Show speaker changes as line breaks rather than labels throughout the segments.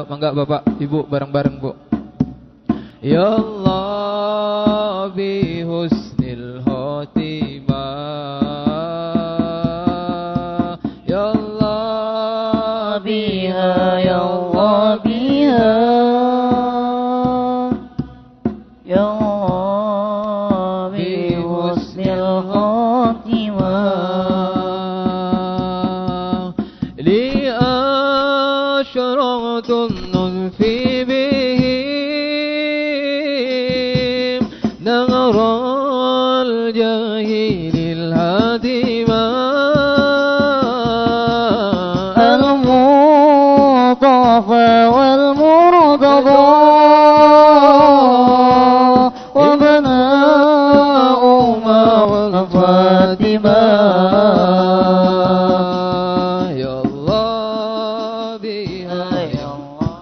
Mangga Bapak Ibu bareng-bareng Bu. Ya Allah bi husnil khotimah, ya Allah biha, ya Allah biha, ya Allah bi husnil khotimah, li asyratun nunfi bihim nagral jahilil hadimah, al-muqtafa wal-murtada wa bana'u ma wal-fatimah, ya Allah biha, ya Allah,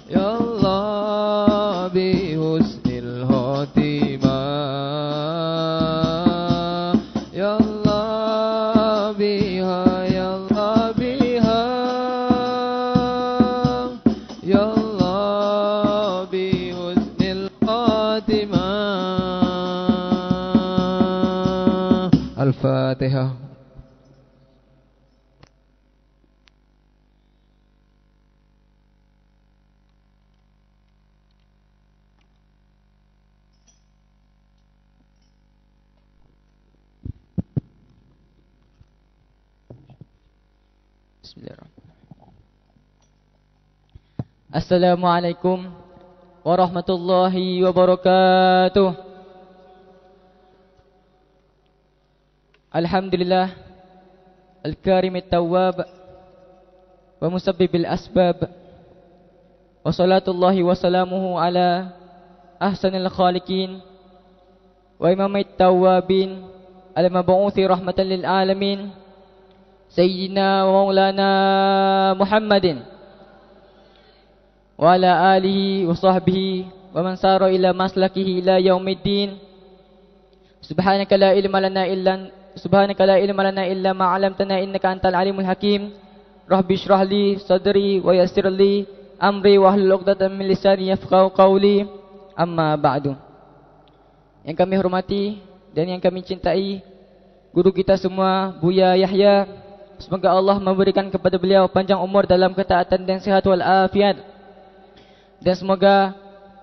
ya Allah bi husnil khotimah, ya Allah biha, ya Allah biha, ya Allah bi husnil khotimah. Al-Fatihah. Bismillahirrahmanirrahim. Assalamualaikum warahmatullahi wabarakatuh. Alhamdulillah al-karim at-tawwab wa musabbibil asbab, wa salatullahi wa salamuhu ala ahsanil khaliqin wa imamit tawwabin al-mab'uthi rahmatan lil alamin sayyidina wa maulana Muhammadin wa ala alihi wa sahbihi wa man sara ila maslakihi ila yaumiddin. Subhanaka la ilma lana illa ma 'allamtana innaka antal alimul hakim. Rabbi shrah li sadri wa yassir li amri wa hlul 'uqdatam min lisani yafqahu qawli. Amma ba'du. Yang kami hormati dan yang kami cintai guru kita semua, Buya Yahya, semoga Allah memberikan kepada beliau panjang umur dalam ketaatan dan sehat wal afiat, dan semoga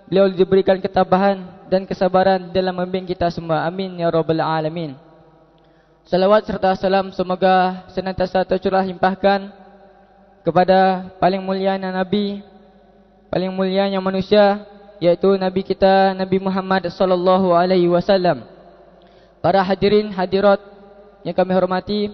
beliau diberikan ketabahan dan kesabaran dalam membimbing kita semua. Amin ya rabbal alamin. Salawat serta salam semoga senantiasa tercurah limpahkan kepada paling mulianya Nabi, paling mulianya manusia, yaitu Nabi kita Nabi Muhammad sallallahu alaihi wasallam. Para hadirin hadirat yang kami hormati,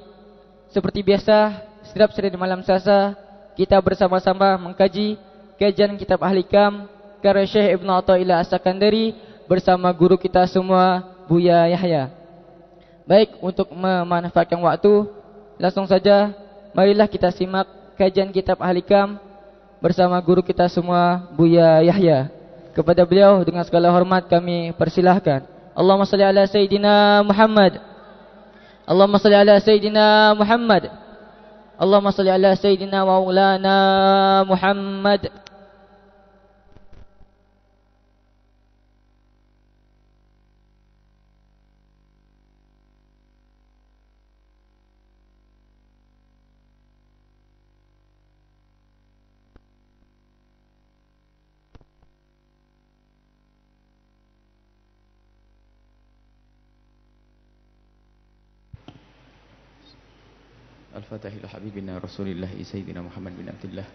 seperti biasa setiap Senin malam Selasa kita bersama-sama mengkaji kajian kitab Ahlikam karya Syekh Ibnu Athaillah As-Sakandari bersama guru kita semua, Buya Yahya. Baik, untuk memanfaatkan waktu, langsung saja marilah kita simak kajian kitab Ahlikam bersama guru kita semua, Buya Yahya. Kepada beliau dengan segala hormat kami persilahkan. Allahumma salli ala Sayyidina Muhammad. Allahumma salli ala Sayyidina Muhammad. Allahumma salli ala Sayyidina Maulana Muhammad.
الفاتح إلى حبيبنا رسول الله سيدنا محمد بن عبد الله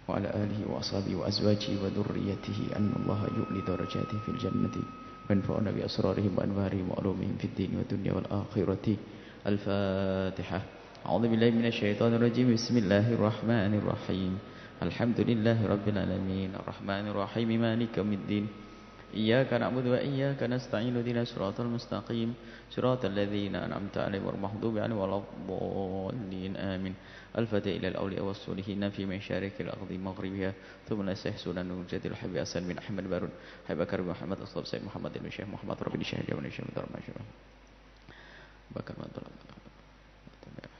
وعلى آله وأصحابه وأزواجه وذريته أن الله يؤلي درجاته في الجنة وينفعنا بأسرارهم وأنوارهم وعلومهم في الدين والدنيا والآخرة. الفاتحة. أعوذ بالله من الشيطان الرجيم. بسم الله الرحمن الرحيم. الحمد لله رب العالمين الرحمن الرحيم مالك يوم الدين إياك نعبد وإياك نستعين اهدنا الصراط المستقيم صراط الذين أنعمت عليهم غير المغضوب عليهم ولا الضالين آمين. الفاتحة إلى الأولياء والصالحين في مشارق الأرض مغربها ثم نسح سنن وجد الحبيب حسن بن أحمد بارون حبيب بكر بن محمد أصلب سيد محمد بن الشيخ محمد ربي الشهيد بن الشيخ بن بكر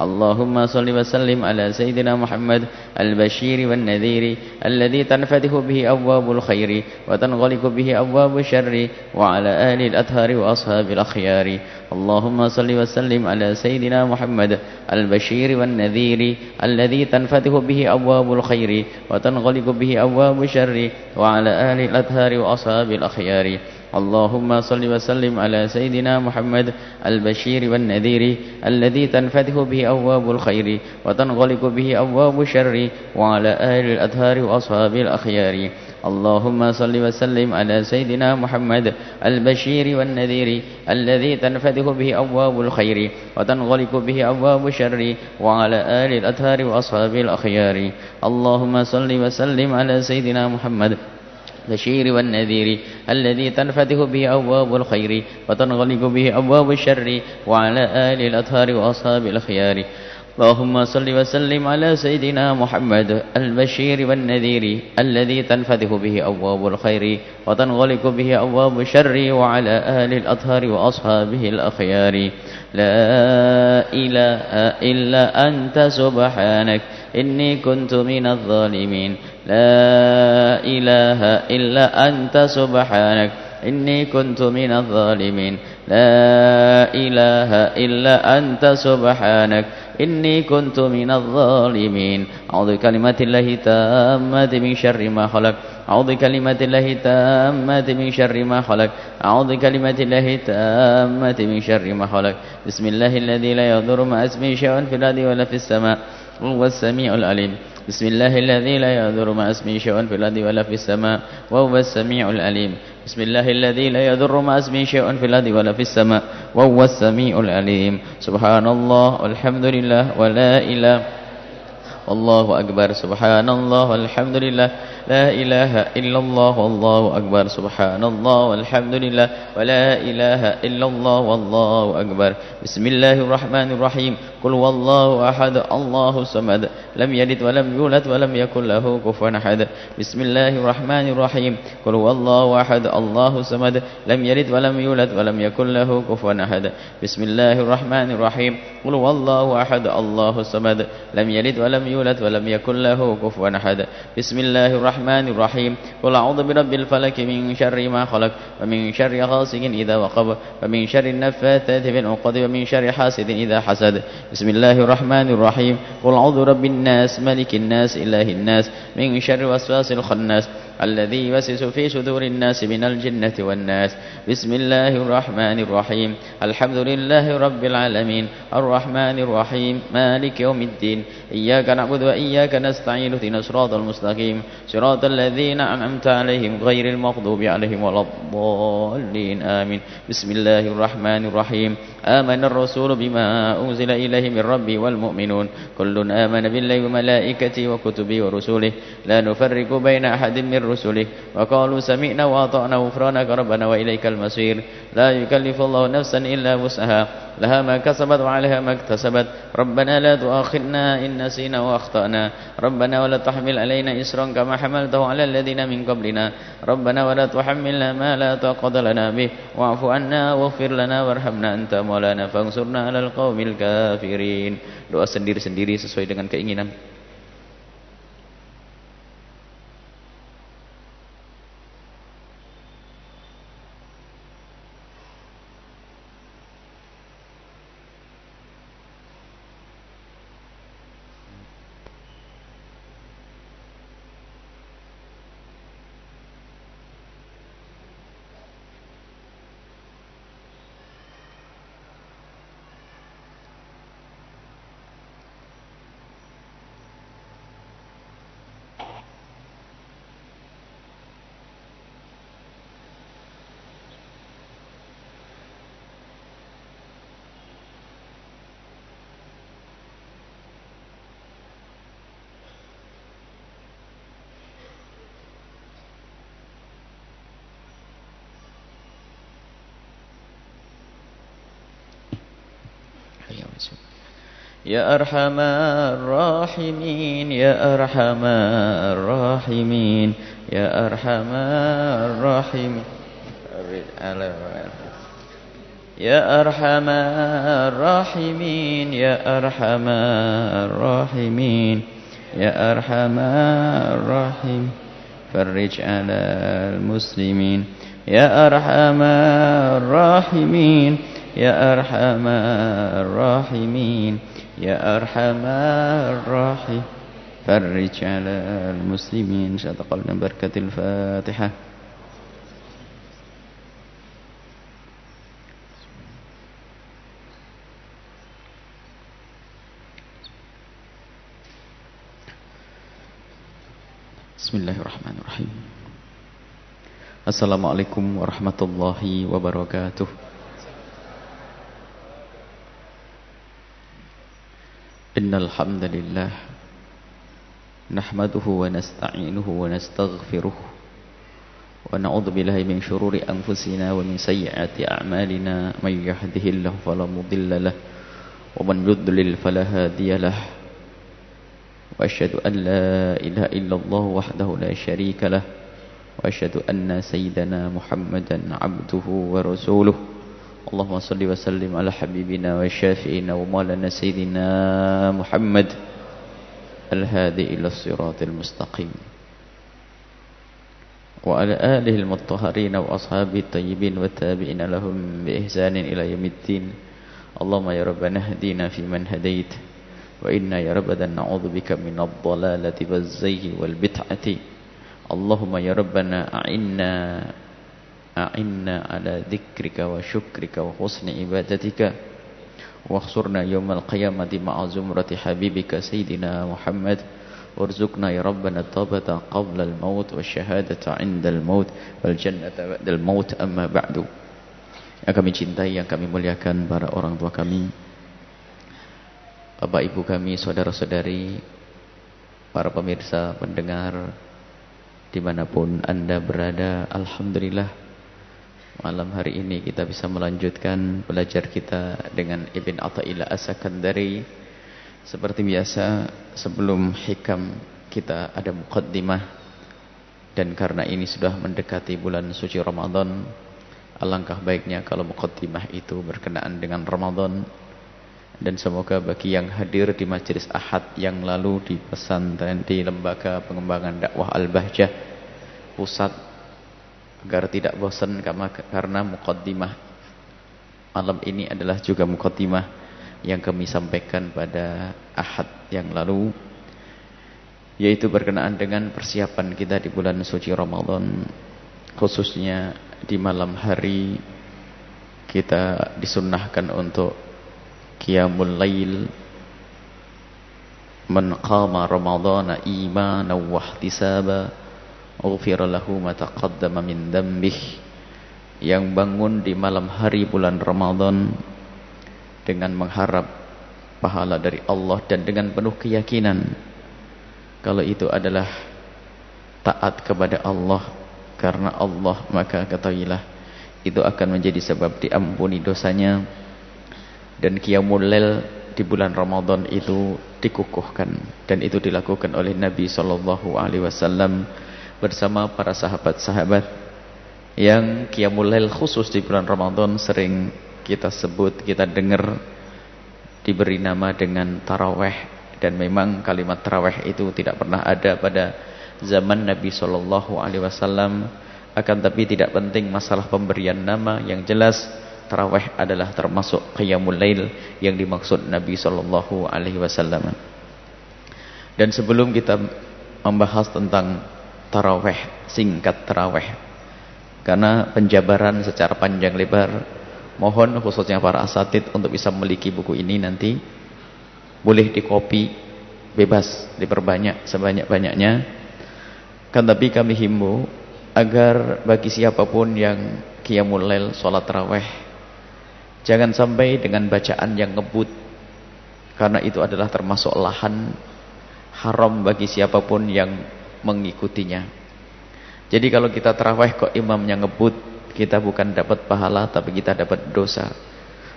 اللهم صل وسلم على سيدنا محمد البشير والنذير الذي تنفتح به أبواب الخير وتنغلق به أبواب الشر وعلى آله الأطهار وأصحاب الأخيار اللهم صل وسلم على سيدنا محمد البشير والنذير الذي تنفتح به أبواب الخير وتنغلق به أبواب الشر وعلى آله الأطهار وأصحاب الأخيار اللهم صل وسلم على سيدنا محمد البشير والنذير الذي تنفتح به أبواب الخير وتنغلق به أبواب الشر وعلى آله الأطهار وأصحاب الأخيار اللهم صل وسلم على سيدنا محمد البشير والنذير الذي تنفتح به أبواب الخير وتنغلق به أبواب الشر وعلى آله الأطهار وأصحاب الأخيار اللهم صل وسلم على سيدنا محمد البشير والنذير الذي تنفتح به أبواب الخير وتنغلق به أبواب الشر وعلى آله الأطهار وأصحاب الأخيار اللهم صل وسلم على سيدنا محمد البشير والنذير الذي تنفتح به أبواب الخير وتنغلق به أبواب الشر وعلى آله الأطهار وأصحابه الأخيار لا إله إلا أنت سبحانك إني كنت من الظالمين لا إله إلا أنت سبحانك إني كنت من الظالمين لا إله إلا أنت سبحانك إني كنت من الظالمين أعوذ بكلمات الله التامات من شر ما خلق أعوذ بكلمات الله التامات من شر ما خلق أعوذ بكلمات الله التامات من شر ما خلق بسم الله الذي لا يضر مع اسمه شيء في الأرض ولا في السماء وهو السميع العليم بسم الله الذي لا يضر مع اسمه شيء في الأرض ولا في السماء وهو السميع العليم بسم الله الذي لا يضر مع اسمه شيء في الأرض ولا في السماء وهو السميع العليم سبحان الله والحمد لله ولا إله والله أكبر سبحان الله والحمد لله لا إله إلا الله والله أكبر سبحان الله والحمد لله ولا إله إلا الله والله أكبر بسم الله الرحمن الرحيم قل والله أحد الله الصمد لم يلد ولم يولد ولم يكن له كفوا أحد بسم الله الرحمن الرحيم قل والله أحد الله الصمد لم يلد ولم يولد ولم يكن له كفوا أحد بسم الله الرحمن الرحيم قل والله أحد الله الصمد لم يلد ولم يولد ولم يكن له كفوا أحد بسم الله الرحمن الرحيم قل أعوذ برب الفلك من شر ما خلق ومن شر غاسق إذا وقب ومن شر النفاثات في العقد ومن شر حاسد إذا حسد بسم الله الرحمن الرحيم قل أعوذ برب الناس ملك الناس إله الناس من شر وسواس الخناس الذي يوسوس في صدور الناس من الجنة والناس بسم الله الرحمن الرحيم الحمد لله رب العالمين الرحمن الرحيم مالك يوم الدين إياك نعبد وإياك نستعين اهدنا الصراط المستقيم صراط الذين أنعمت عليهم غير المغضوب عليهم ولا الضالين آمين بسم الله الرحمن الرحيم آمن الرسول بما أنزل إليه من ربي والمؤمنون كل آمن بالله وملائكته وكتبه ورسله لا نفرق بين أحد من رسله وقالوا سمعنا وأطعنا غفرانك ربنا وإليك المصير لا يكلف الله نفسا إلا وسعها لها ما كسبت وعليها ما اكتسبت ربنا لا تؤاخذنا إن نسينا وأخطأنا ربنا ولا تحمل علينا إصرا كما حملته على الذين من قبلنا ربنا ولا تحملنا ما لا طاقة لنا به واعف عنا واغفر لنا وارحمنا أنت مولانا فانصرنا على القوم الكافرين. Doa sendiri-sendiri sesuai dengan keinginan. Ya Arhamar Rahimin, Ya Arhamar Rahimin, Ya Arhamar Rahimin. يا أرحم الراحمين يا أرحم الراحمين يا أرحم الراحمين فرج على المسلمين يا أرحم الراحمين يا أرحم الراحمين يا أرحم الراحمين فرج على المسلمين. صدق بركة الفاتحة. Bismillahirrahmanirrahim. Assalamualaikum warahmatullahi wabarakatuh. Innal hamdalillah nahmaduhu wa nasta'inuhu wa nastaghfiruh wa na'udzu billahi min shururi anfusina wa min sayyiati a'malina may yahdihillahu fala mudilla lahu wa man yudlil fala hadiya lahu. وأشهد أن لا إله إلا الله وحده لا شريك له وأشهد أن سيدنا محمدا عبده ورسوله. اللهم صل وسلم على حبيبنا وشافئنا ومولانا سيدنا محمد الهادي إلى الصراط المستقيم وعلى آله المطهرين وأصحابه الطيبين والتابعين لهم بإحسان إلى يوم الدين. اللهم يا ربنا اهدنا فيمن هديت وإنا يا ربنا نعوذ بك من الضلالة والزيغ والبدعة. اللهم يا ربنا أعنا على ذكرك وشكرك وحسن عبادتك واحشرنا يوم القيامة مع زمرة حبيبك سيدنا محمد وارزقنا يا ربنا التوبة قبل الموت والشهادة عند الموت والجنة بعد الموت. أما بعد. Yang kami cintai, yang kami muliakan para orang tua kami, Bapak Ibu kami, saudara-saudari, para pemirsa, pendengar, dimanapun Anda berada, alhamdulillah malam hari ini kita bisa melanjutkan belajar kita dengan Ibn Atha'illah As-Sakandari. Seperti biasa, sebelum hikam kita ada muqaddimah, dan karena ini sudah mendekati bulan suci Ramadan, alangkah baiknya kalau muqaddimah itu berkenaan dengan Ramadan. Dan semoga bagi yang hadir di majelis Ahad yang lalu di pesantren di Lembaga Pengembangan Dakwah Al-Bahjah Pusat, agar tidak bosan karena muqaddimah malam ini adalah juga muqaddimah yang kami sampaikan pada Ahad yang lalu, yaitu berkenaan dengan persiapan kita di bulan suci Ramadan, khususnya di malam hari kita disunnahkan untuk Qiyamul Lail. Man qama Ramadhana imanan wa ihtisaba ghufira lahu ma taqaddama min dhanbih. Yang bangun di malam hari bulan Ramadan dengan mengharap pahala dari Allah dan dengan penuh keyakinan kalau itu adalah taat kepada Allah karena Allah, maka ketahuilah itu akan menjadi sebab diampuni dosanya. Dan Qiyamul Lail di bulan Ramadan itu dikukuhkan, dan itu dilakukan oleh Nabi SAW bersama para sahabat-sahabat. Yang Qiyamul Lail khusus di bulan Ramadan sering kita sebut, kita dengar diberi nama dengan taraweh. Dan memang kalimat taraweh itu tidak pernah ada pada zaman Nabi SAW. Akan tapi tidak penting masalah pemberian nama, yang jelas tarawih adalah termasuk Qiyamul Lail yang dimaksud Nabi SAW. Dan sebelum kita membahas tentang tarawih, singkat tarawih, karena penjabaran secara panjang lebar, mohon khususnya para asatid untuk bisa memiliki buku ini nanti, boleh dikopi, bebas, diperbanyak sebanyak-banyaknya. Kan tapi kami himbau agar bagi siapapun yang Qiyamul Lail, sholat tarawih, jangan sampai dengan bacaan yang ngebut, karena itu adalah termasuk lahan haram bagi siapapun yang mengikutinya. Jadi kalau kita tarawih kok imamnya ngebut, kita bukan dapat pahala tapi kita dapat dosa.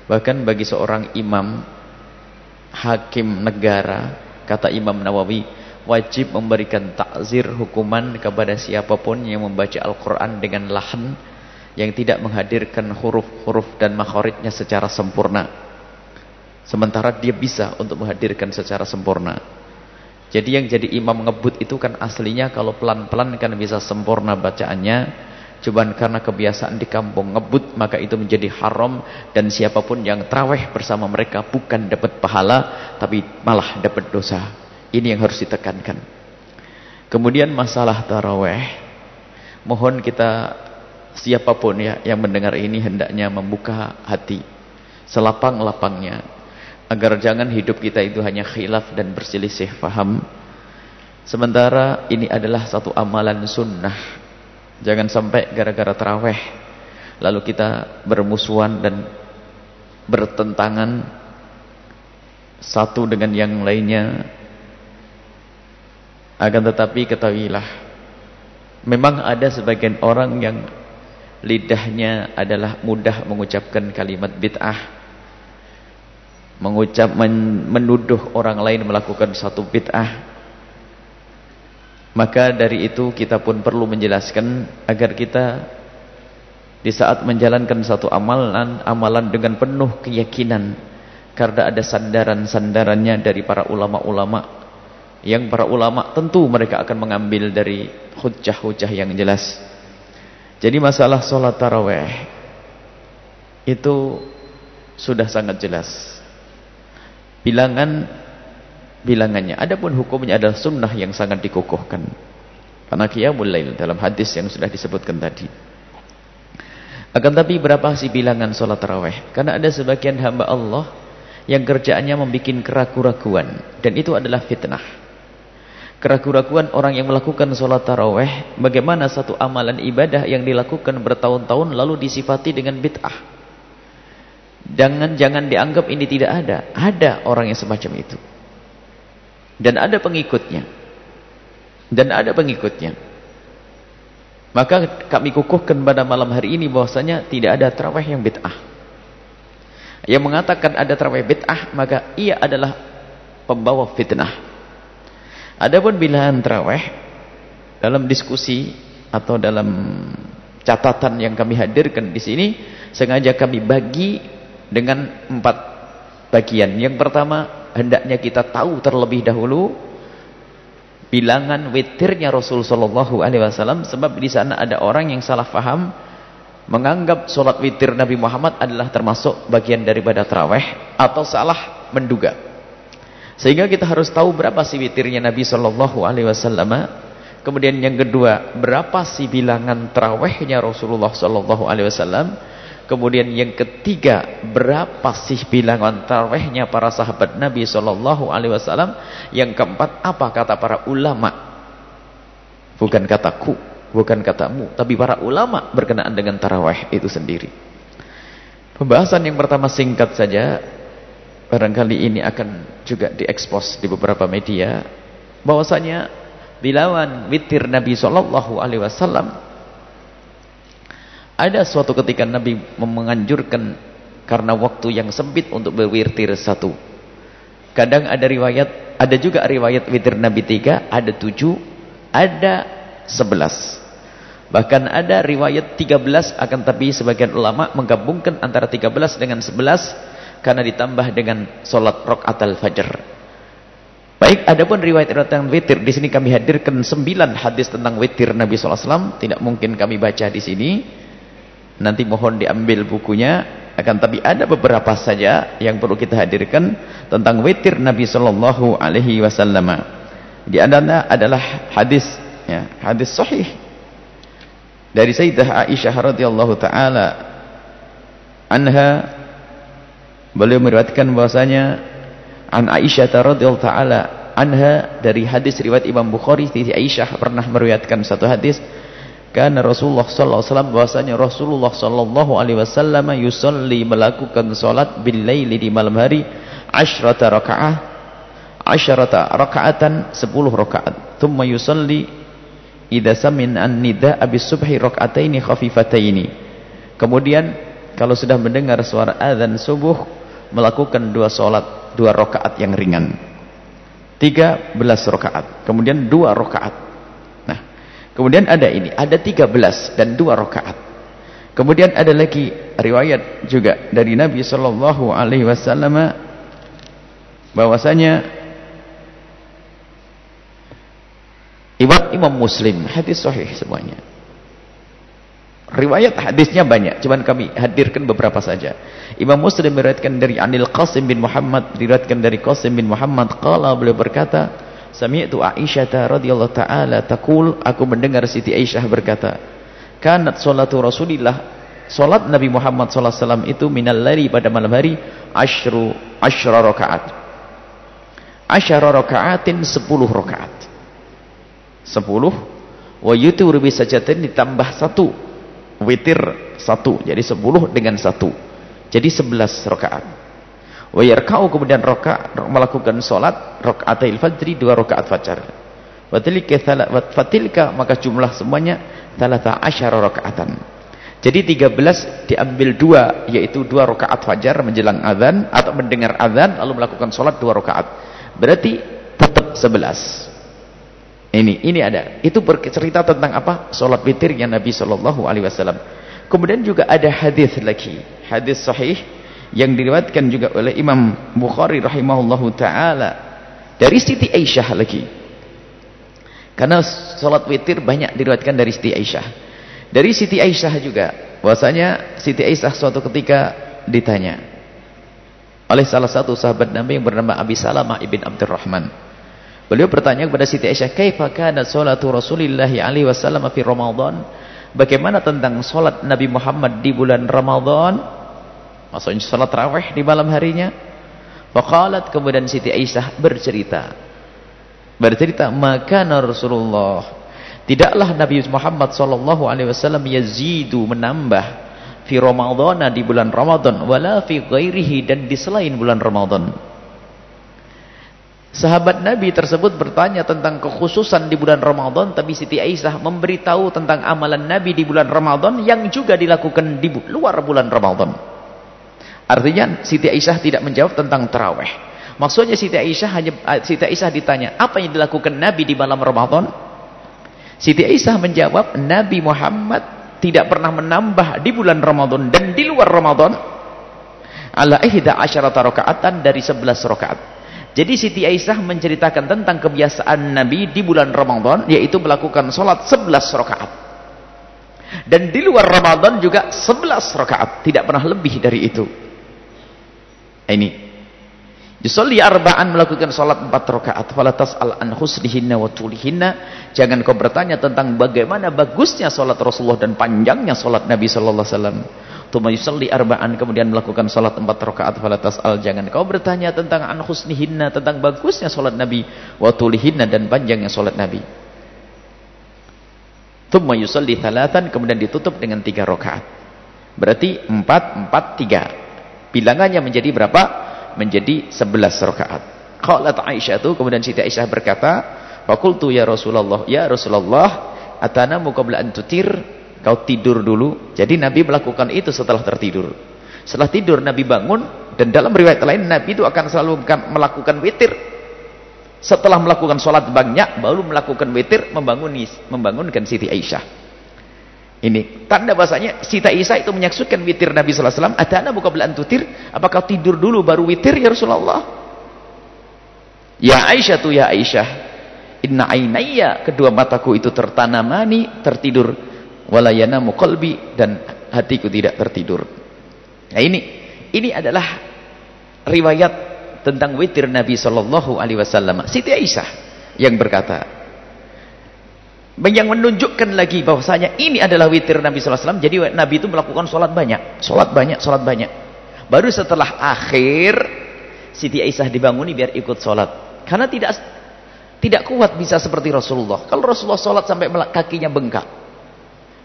Bahkan bagi seorang imam, hakim negara, kata Imam Nawawi, wajib memberikan takzir, hukuman kepada siapapun yang membaca Al-Quran dengan lahan yang tidak menghadirkan huruf-huruf dan makhorijnya secara sempurna. Sementara dia bisa untuk menghadirkan secara sempurna. Jadi yang jadi imam ngebut itu kan aslinya kalau pelan-pelan kan bisa sempurna bacaannya. Cuman karena kebiasaan di kampung ngebut, maka itu menjadi haram. Dan siapapun yang tarawih bersama mereka bukan dapat pahala, tapi malah dapat dosa. Ini yang harus ditekankan. Kemudian masalah tarawih, mohon kita siapapun ya yang mendengar ini hendaknya membuka hati selapang-lapangnya, agar jangan hidup kita itu hanya khilaf dan berselisih faham. Sementara ini adalah satu amalan sunnah. Jangan sampai gara-gara tarawih lalu kita bermusuhan dan bertentangan satu dengan yang lainnya. Akan tetapi ketahuilah, memang ada sebagian orang yang lidahnya adalah mudah mengucapkan kalimat bid'ah, menuduh orang lain melakukan satu bid'ah. Maka dari itu kita pun perlu menjelaskan agar kita di saat menjalankan satu amalan dengan penuh keyakinan, karena ada sandaran-sandarannya dari para ulama-ulama, yang para ulama tentu mereka akan mengambil dari hujjah-hujjah yang jelas. Jadi masalah sholat tarawih itu sudah sangat jelas bilangannya. Adapun hukumnya adalah sunnah yang sangat dikukuhkan, karena qiyamul lail dalam hadis yang sudah disebutkan tadi. Akan tapi berapa sih bilangan sholat tarawih? Karena ada sebagian hamba Allah yang kerjaannya membuat keraguan-raguan, dan itu adalah fitnah. Keraguan-raguan orang yang melakukan sholat tarawih, bagaimana satu amalan ibadah yang dilakukan bertahun-tahun lalu disifati dengan bid'ah. Jangan dianggap ini tidak ada. Ada orang yang semacam itu. Dan ada pengikutnya. Maka kami kukuhkan pada malam hari ini bahwasanya tidak ada tarawih yang bid'ah. Yang mengatakan ada tarawih bid'ah, maka ia adalah pembawa fitnah. Adapun bilangan tarawih dalam diskusi atau dalam catatan yang kami hadirkan di sini, sengaja kami bagi dengan 4 bagian. Yang pertama, hendaknya kita tahu terlebih dahulu bilangan witirnya Rasul sallallahu alaihi wasallam, sebab di sana ada orang yang salah faham menganggap salat witir Nabi Muhammad adalah termasuk bagian daripada tarawih, atau salah menduga. Sehingga kita harus tahu berapa sih witirnya Nabi sallallahu alaihi wasallam. Kemudian yang kedua, berapa sih bilangan tarawihnya Rasulullah sallallahu alaihi wasallam. Kemudian yang ketiga, berapa sih bilangan tarawihnya para sahabat Nabi sallallahu alaihi wasallam? Yang keempat, apa kata para ulama? Bukan kataku, bukan katamu, tapi para ulama berkenaan dengan tarawih itu sendiri. Pembahasan yang pertama singkat saja, barangkali ini akan juga diekspos di beberapa media, bahwasanya bilangan witir Nabi sallallahu alaihi wasallam, ada suatu ketika Nabi menganjurkan karena waktu yang sempit untuk berwitir 1. Kadang ada juga riwayat witir Nabi 3, ada 7, ada 11. Bahkan ada riwayat 13, akan tapi sebagian ulama menggabungkan antara 13 dengan 11 karena ditambah dengan salat rakaat al-fajr. Baik, adapun riwayat tentang witir di sini kami hadirkan 9 hadis tentang witir Nabi sallallahu alaihi wasallam, tidak mungkin kami baca di sini. Nanti mohon diambil bukunya. Akan tapi ada beberapa saja yang perlu kita hadirkan tentang witir Nabi sallallahu alaihi wasallam. Di antaranya adalah hadis sahih dari Sayyidah Aisyah radhiyallahu taala anha. Beliau meriwayatkan bahwasanya an Aisyah radhiyallahu taala anha, dari hadis riwayat Imam Bukhari, Siti Aisyah pernah meriwayatkan satu hadis. Karena Rasulullah sallallahu alaihi wasallam, bahwasanya Rasulullah sallallahu alaihi wasallam yusalli, melakukan salat bil laili, di malam hari, 10 rakaatan 10 rakaat. Thumma yusalli idza samin an-nida bis subhi raka'ataini khafifataini. Kemudian kalau sudah mendengar suara azan subuh, melakukan 2 salat 2 rakaat yang ringan. 13 rakaat. Kemudian 2 rakaat. Kemudian ada 13 dan 2 rakaat. Kemudian ada lagi riwayat juga dari Nabi sallallahu alaihi wasallam bahwasanya Imam Muslim, hadis sahih semuanya. Riwayat hadisnya banyak, cuman kami hadirkan beberapa saja. Imam Muslim meriwayatkan dari Anil Qasim bin Muhammad, diriwayatkan dari Qasim bin Muhammad, qala, beliau berkata, sami'tu Aisyah radhiyallahu taala taqul, aku mendengar Siti Aisyah berkata, kanat salatu Rasulillah, salat Nabi Muhammad sallallahu alaihi wasallam itu minal laili, pada malam hari, asyra rakaat. Asyra rakaatin, 10 rakaat. 10, wa yutir bi sajdatin, ditambah 1, witir 1, jadi 10 dengan 1, jadi 11 rakaat. Wa yarka'u, kemudian melakukan salat rakaatil fajri, 2 rakaat fajar. Fatilka, maka jumlah semuanya 13 rakaatan. Jadi 13 diambil 2, yaitu 2 rakaat fajar menjelang azan atau mendengar azan lalu melakukan salat 2 rakaat. Berarti tetap 11. Ini ada. Itu bercerita tentang apa? Salat witirnya Nabi sallallahu alaihi wasallam. Kemudian juga ada hadis lagi, hadis sahih yang diriwayatkan juga oleh Imam Bukhari rahimahullahu taala dari Siti Aisyah lagi. Karena salat witir banyak diriwayatkan dari Siti Aisyah. Dari Siti Aisyah juga, bahwasanya Siti Aisyah suatu ketika ditanya oleh salah satu sahabat Nabi yang bernama Abi Salamah ibn Abdurrahman. Beliau bertanya kepada Siti Aisyah, kaifa kana salatu Rasulillah alaihi wasallam fi Ramadan? Bagaimana tentang salat Nabi Muhammad di bulan Ramadan? Maksudnya salat tarawih di malam harinya. Faqalat, kemudian Siti Aisyah bercerita, maka Rasulullah, tidaklah Nabi Muhammad sallallahu alaihi wasallam yazidu, menambah, fi Ramadan, di bulan Ramadan, wala fi ghairihi, dan di selain bulan Ramadan. Sahabat Nabi tersebut bertanya tentang kekhususan di bulan Ramadan, tapi Siti Aisyah memberitahu tentang amalan Nabi di bulan Ramadan yang juga dilakukan di luar bulan Ramadan. Artinya Siti Aisyah tidak menjawab tentang tarawih. Maksudnya Siti Aisyah ditanya, apa yang dilakukan Nabi di malam Ramadan? Siti Aisyah menjawab, Nabi Muhammad tidak pernah menambah di bulan Ramadan dan di luar Ramadan ala 11 rakaatan, dari 11 rakaat. Jadi Siti Aisyah menceritakan tentang kebiasaan Nabi di bulan Ramadan, yaitu melakukan sholat 11 rakaat. Dan di luar Ramadan juga 11 rakaat, tidak pernah lebih dari itu. Ini yusolli arba'an, melakukan sholat 4 rakaat. Fala tas'al an husnihinna wa tulihinna, jangan kau bertanya tentang bagaimana bagusnya sholat Rasulullah dan panjangnya sholat Nabi sallallahu alaihi wasallam. Tsumma yusolli arba'an, kemudian melakukan sholat 4 rakaat. Fala tas'al, jangan kau bertanya tentang an husnihinna, tentang bagusnya sholat Nabi, wa tulihinna, dan panjangnya sholat Nabi. Tsumma yusolli thalathan, kemudian ditutup dengan 3 rakaat. Berarti 4, 4, 3. Bilangannya menjadi berapa? Menjadi 11 rakaat. Qalat Aisyah, kemudian Siti Aisyah berkata, faqultu ya Rasulullah, atanamu qabla an tutir, kau tidur dulu. Jadi Nabi melakukan itu setelah tertidur. Setelah tidur Nabi bangun, dan dalam riwayat lain Nabi itu akan selalu melakukan witir. Setelah melakukan sholat banyak, baru melakukan witir, membangunkan Siti Aisyah. Ini tanda bahasanya Siti Aisyah itu menyaksikan witir Nabi sallallahu alaihi wasallam. Atanamu qabla an tutir, apakah tidur dulu baru witir ya Rasulullah? Ya Aisyah, ya Aisyah, inna ainayya, kedua mataku itu tertanamani, tertidur, wala yanamu qalbi, dan hatiku tidak tertidur. Nah ini adalah riwayat tentang witir Nabi sallallahu alaihi wasallam. Siti Aisyah yang berkata, yang menunjukkan lagi bahwasanya ini adalah witir Nabi sallallahu alaihi wasallam. Jadi Nabi itu melakukan sholat banyak. Baru setelah akhir Siti Aisyah dibanguni biar ikut sholat, karena tidak kuat bisa seperti Rasulullah. Kalau Rasulullah sholat sampai kakinya bengkak,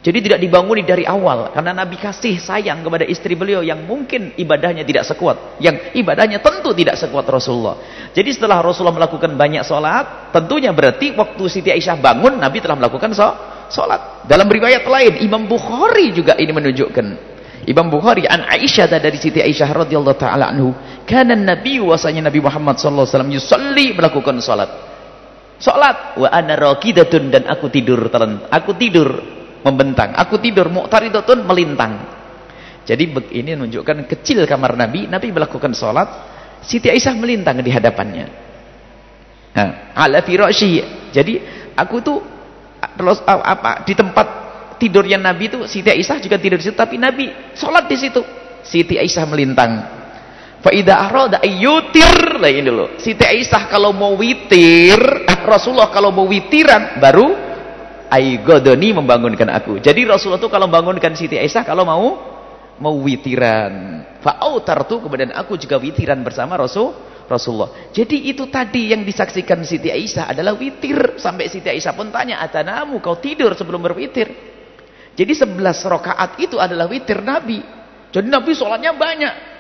jadi tidak dibanguni dari awal, karena Nabi kasih sayang kepada istri beliau yang mungkin ibadahnya tidak sekuat, yang ibadahnya tentu tidak sekuat Rasulullah. Jadi setelah Rasulullah melakukan banyak sholat, tentunya berarti waktu Siti Aisyah bangun, Nabi telah melakukan sholat. Dalam riwayat lain, Imam Bukhari juga ini menunjukkan. Imam Bukhari an Aisyah, dari Siti Aisyah radhiyallahu taala anhu, kana Nabi, wasanya Nabi Muhammad sallallahu alaihi wasallam, yusalli, melakukan sholat, wa ana raqidatun, dan aku tidur.
membentang. Aku tidur, mu'taridatun, melintang. Jadi ini menunjukkan kecil kamar Nabi. Nabi melakukan sholat, Siti Aisyah melintang di hadapannya. Ala firasyi. Jadi aku tuh di tempat tidurnya Nabi itu, Siti Aisyah juga tidur di situ, tapi Nabi sholat di situ. Siti Aisyah melintang. Fa idza arada ayyutir, lah ini loh. Siti Aisyah kalau mau witir, Rasulullah kalau mau witiran baru aygodoni membangunkan aku. Jadi Rasulullah itu kalau membangunkan Siti Aisyah kalau mau witiran. Fa autartu, kemudian aku juga witiran bersama Rasulullah. Jadi itu tadi yang disaksikan Siti Aisyah adalah witir. Sampai Siti Aisyah pun tanya, "Atanamu, kau tidur sebelum berwitir?" Jadi 11 rakaat itu adalah witir Nabi. Jadi Nabi sholatnya banyak.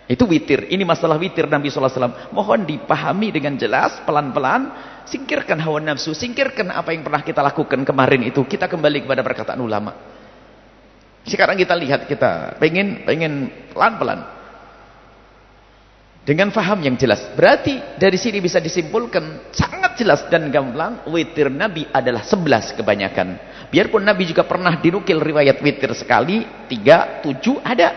Itu witir. Ini masalah witir Nabi SAW. Mohon dipahami dengan jelas, pelan-pelan. Singkirkan hawa nafsu, singkirkan apa yang pernah kita lakukan kemarin itu. Kita kembali kepada perkataan ulama. Sekarang kita lihat, kita pengen pelan-pelan. Dengan faham yang jelas. Berarti dari sini bisa disimpulkan sangat jelas dan gamblang, witir Nabi adalah 11 kebanyakan. Biarpun Nabi juga pernah dinukil riwayat witir sekali, 3, 7 ada.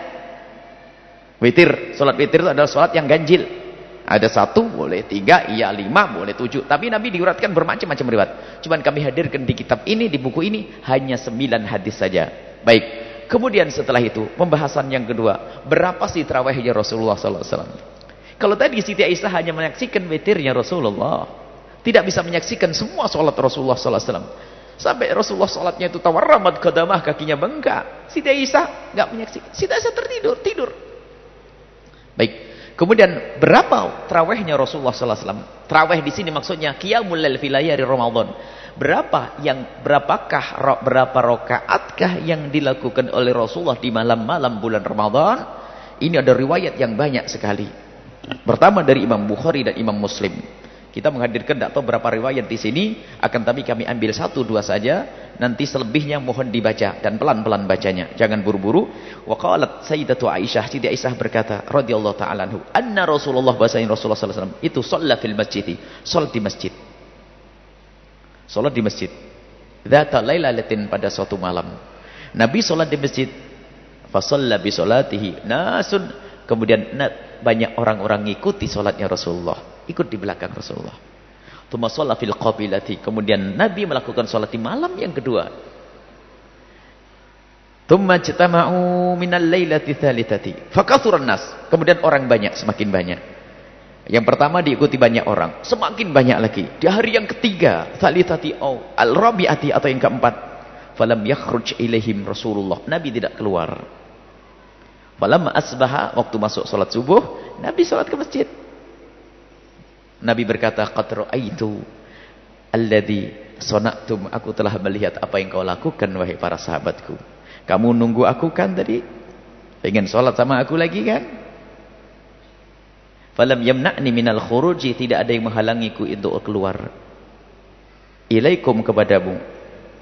Witir, sholat witir itu adalah sholat yang ganjil. Ada 1, boleh 3, iya 5, boleh 7. Tapi Nabi diuratkan bermacam-macam riwayat. Cuman kami hadirkan di kitab ini, di buku ini, hanya 9 hadis saja. Baik, kemudian setelah itu, pembahasan yang kedua. Berapa sih tarawihnya Rasulullah SAW? Kalau tadi Siti Aisyah hanya menyaksikan witirnya Rasulullah. Tidak bisa menyaksikan semua sholat Rasulullah SAW. Sampai Rasulullah sholatnya itu tawarramat qadamah, kakinya bengkak. Siti Aisyah nggak menyaksikan. Siti Aisyah tidur. Baik. Kemudian berapa tarawihnya Rasulullah SAW? Tarawih di sini maksudnya qiyamul lail fi layali Ramadan. Berapa rakaatkah yang dilakukan oleh Rasulullah di malam-malam bulan Ramadan? Ini ada riwayat yang banyak sekali. Pertama dari Imam Bukhari dan Imam Muslim. Kita menghadirkan tidak tahu berapa riwayat di sini, akan tapi kami ambil 1-2 saja. Nanti selebihnya mohon dibaca dan pelan-pelan bacanya, jangan buru-buru. Wa qalat Sayyidatu Aisyah, Siti Aisyah berkata radhiyallahu ta'ala anhu, anna Rasulullah Rasulullah sallallahu alaihi wasallam itu shalla fil masjid, salat di masjid. Salat di masjid. Dzata lailatin, pada suatu malam. Nabi salat di masjid. Fa shalla bi salatihi nasun, kemudian banyak orang-orang ngikuti salatnya Rasulullah. Ikut di belakang Rasulullah. Tsumma shalla fil qabilati, kemudian Nabi melakukan salat di malam yang kedua. Tsumma jitama'u minal lailati tsalitsati fakathuran nas, kemudian orang banyak, semakin banyak. Yang pertama diikuti banyak orang, semakin banyak lagi. Di hari yang ketiga, tsalitsati au al-rabi'ati, atau yang keempat, falam yakhruj ilaihim Rasulullah, Nabi tidak keluar. Falamma asbaha, waktu masuk salat subuh, Nabi salat ke masjid. Nabi berkata, qad ra'aitu alladhi sana'tum, aku telah melihat apa yang kau lakukan wahai para sahabatku. Kamu nunggu aku kan tadi? Pengen sholat sama aku lagi kan? Falam yamna'ni minal khuruji, tidak ada yang menghalangiku untuk keluar. Ilaikum, kepadamu.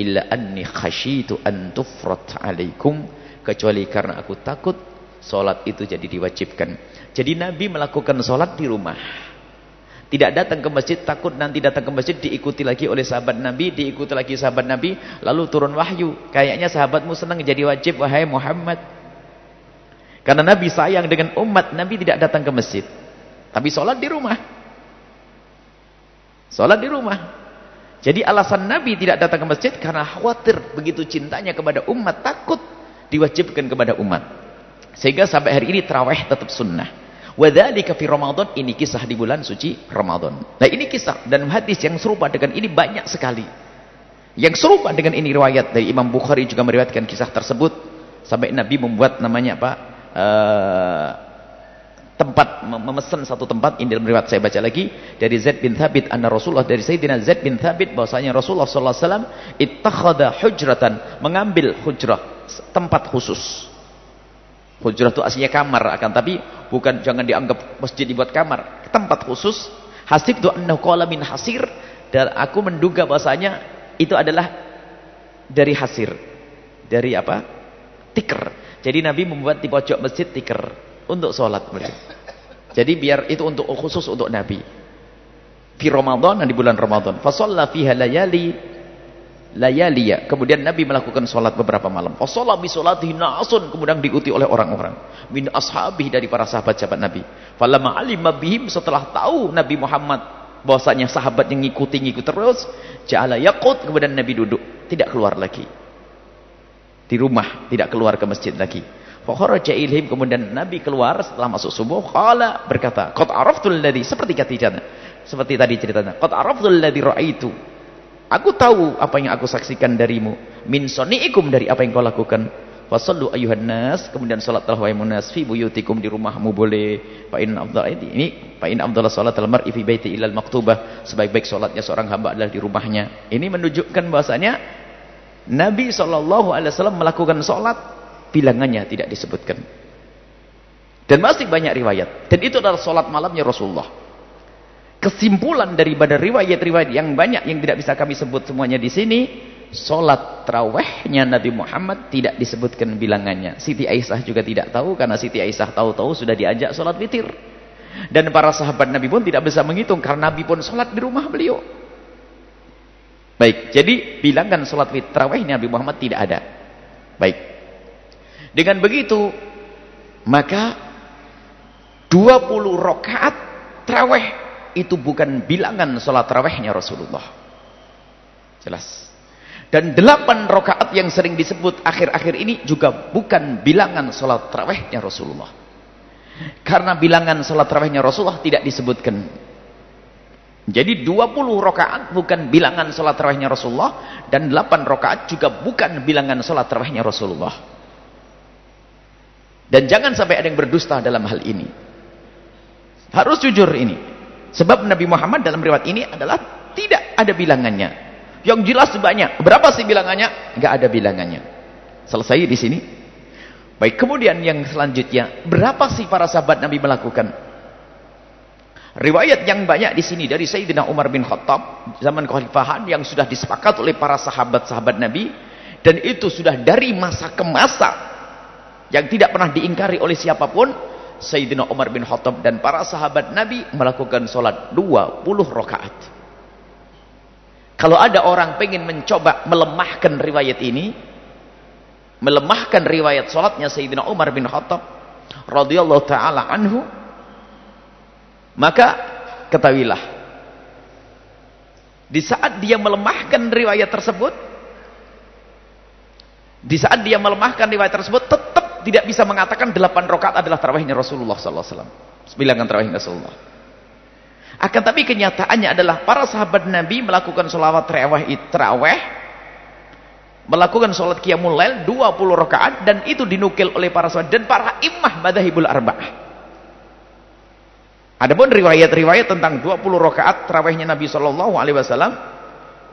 Illa anni khasyitu an tufrat alaikum, kecuali karena aku takut sholat itu jadi diwajibkan. Jadi Nabi melakukan sholat di rumah. Tidak datang ke masjid, takut nanti datang ke masjid diikuti lagi oleh sahabat Nabi, diikuti lagi sahabat Nabi, lalu turun wahyu. Kayaknya sahabatmu senang jadi wajib, wahai Muhammad. Karena Nabi sayang dengan umat, Nabi tidak datang ke masjid. Tapi sholat di rumah. Sholat di rumah. Jadi alasan Nabi tidak datang ke masjid karena khawatir, begitu cintanya kepada umat, takut diwajibkan kepada umat. Sehingga sampai hari ini tarawih tetap sunnah. Wadzalika fi Ramadan, ini kisah di bulan suci Ramadan. Nah ini kisah dan hadis yang serupa dengan ini banyak sekali. Yang serupa dengan ini riwayat dari Imam Bukhari juga meriwayatkan kisah tersebut. Sampai Nabi membuat namanya apa? Tempat, memesan satu tempat. Ini dalam riwayat saya baca lagi dari Zaid bin Thabit anna Rasulullah, dari Sayyidina Zaid bin Thabit bahwasanya Rasulullah sallallahu alaihi wasallam ittakhadha hujratan, mengambil hujrah, tempat khusus. Hujrah itu aslinya kamar, akan tapi bukan, jangan dianggap masjid dibuat kamar, tempat khusus. Hasibtu annahu qala min hasir, dan aku menduga bahasanya itu adalah dari hasir, dari apa? Tikar. Jadi Nabi membuat di pojok masjid tikar untuk sholat. Jadi biar itu untuk khusus untuk Nabi. Fi Ramadan, di bulan Ramadan. Fa shalla fiha layali layaliya. Kemudian Nabi melakukan sholat beberapa malam. Fasholat bi sholatihi nasun, kemudian diikuti oleh orang-orang min ashabihi, dari para sahabat-sahabat Nabi. Falamma alima bihim, setelah tahu Nabi Muhammad bahwasanya sahabat yang ngikuti terus, ja'ala yaqut, kemudian Nabi duduk, tidak keluar lagi di rumah, tidak keluar ke masjid lagi. Fa kharaja ilaihim, kemudian Nabi keluar setelah masuk subuh, qala, berkata, qad araftul ladzi, seperti tadi ceritanya, qad araftul ladzi raaitu, aku tahu apa yang aku saksikan darimu, min soni'ikum, dari apa yang kau lakukan. Fasallu ayuhan nas, kemudian salatlah wahai munas, fi buyutikum, di rumahmu boleh. Fa in afdal salatul mar'i fi baiti ilal maktubah, sebaik-baik salatnya seorang hamba adalah di rumahnya. Ini menunjukkan bahwasanya Nabi SAW melakukan salat, bilangannya tidak disebutkan. Dan masih banyak riwayat, dan itu adalah salat malamnya Rasulullah. Kesimpulan daripada riwayat-riwayat yang banyak yang tidak bisa kami sebut semuanya di sini, sholat tarawihnya Nabi Muhammad tidak disebutkan bilangannya. Siti Aisyah juga tidak tahu, karena Siti Aisyah tahu-tahu sudah diajak sholat witir. Dan para sahabat Nabi pun tidak bisa menghitung, karena Nabi pun sholat di rumah beliau. Baik, jadi bilangan sholat tarawihnya Nabi Muhammad tidak ada. Baik, dengan begitu maka 20 rakaat tarawih itu bukan bilangan sholat tarawihnya Rasulullah. Jelas. Dan 8 rakaat yang sering disebut akhir-akhir ini juga bukan bilangan sholat tarawihnya Rasulullah. Karena bilangan sholat tarawihnya Rasulullah tidak disebutkan. Jadi 20 rakaat bukan bilangan sholat tarawihnya Rasulullah, dan 8 rakaat juga bukan bilangan sholat tarawihnya Rasulullah. Dan jangan sampai ada yang berdusta dalam hal ini. Harus jujur ini. Sebab Nabi Muhammad dalam riwayat ini adalah tidak ada bilangannya. Yang jelas banyak. Berapa sih bilangannya? Enggak ada bilangannya. Selesai di sini. Baik, kemudian yang selanjutnya, berapa sih para sahabat Nabi melakukan? Riwayat yang banyak di sini dari Sayyidina Umar bin Khattab zaman kekhalifahan yang sudah disepakati oleh para sahabat-sahabat Nabi, dan itu sudah dari masa ke masa yang tidak pernah diingkari oleh siapapun. Sayyidina Umar bin Khattab dan para sahabat Nabi melakukan sholat 20 rakaat. Kalau ada orang pengen mencoba melemahkan riwayat ini, melemahkan riwayat sholatnya Sayyidina Umar bin Khattab radhiyallahu ta'ala anhu, maka ketahuilah, di saat dia melemahkan riwayat tersebut, tetap tidak bisa mengatakan 8 rakaat adalah tarawihnya Rasulullah SAW, bilangan tarawihnya Rasulullah. Akan tapi kenyataannya adalah para sahabat Nabi melakukan sholawat tarawih, melakukan sholat qiyamul lail 20 rakaat, dan itu dinukil oleh para sahabat dan para imam madzhabul arba'ah. Adapun riwayat-riwayat tentang 20 rakaat tarawihnya Nabi SAW,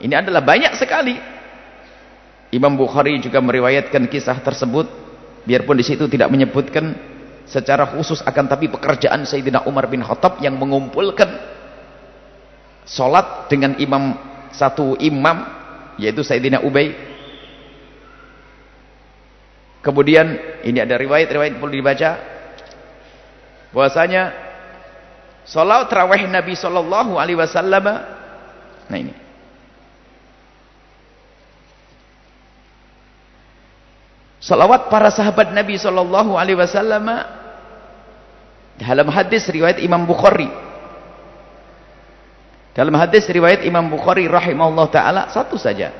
ini adalah banyak sekali. Imam Bukhari juga meriwayatkan kisah tersebut, biarpun di situ tidak menyebutkan secara khusus, akan tapi pekerjaan Sayyidina Umar bin Khattab yang mengumpulkan sholat dengan satu imam, yaitu Sayyidina Ubay. Kemudian ini ada riwayat-riwayat perlu dibaca, bahwasanya sholat tarawih Nabi SAW, nah ini salawat para sahabat Nabi SAW dalam hadis riwayat Imam Bukhari. Dalam hadis riwayat Imam Bukhari rahimahullah ta'ala, satu saja.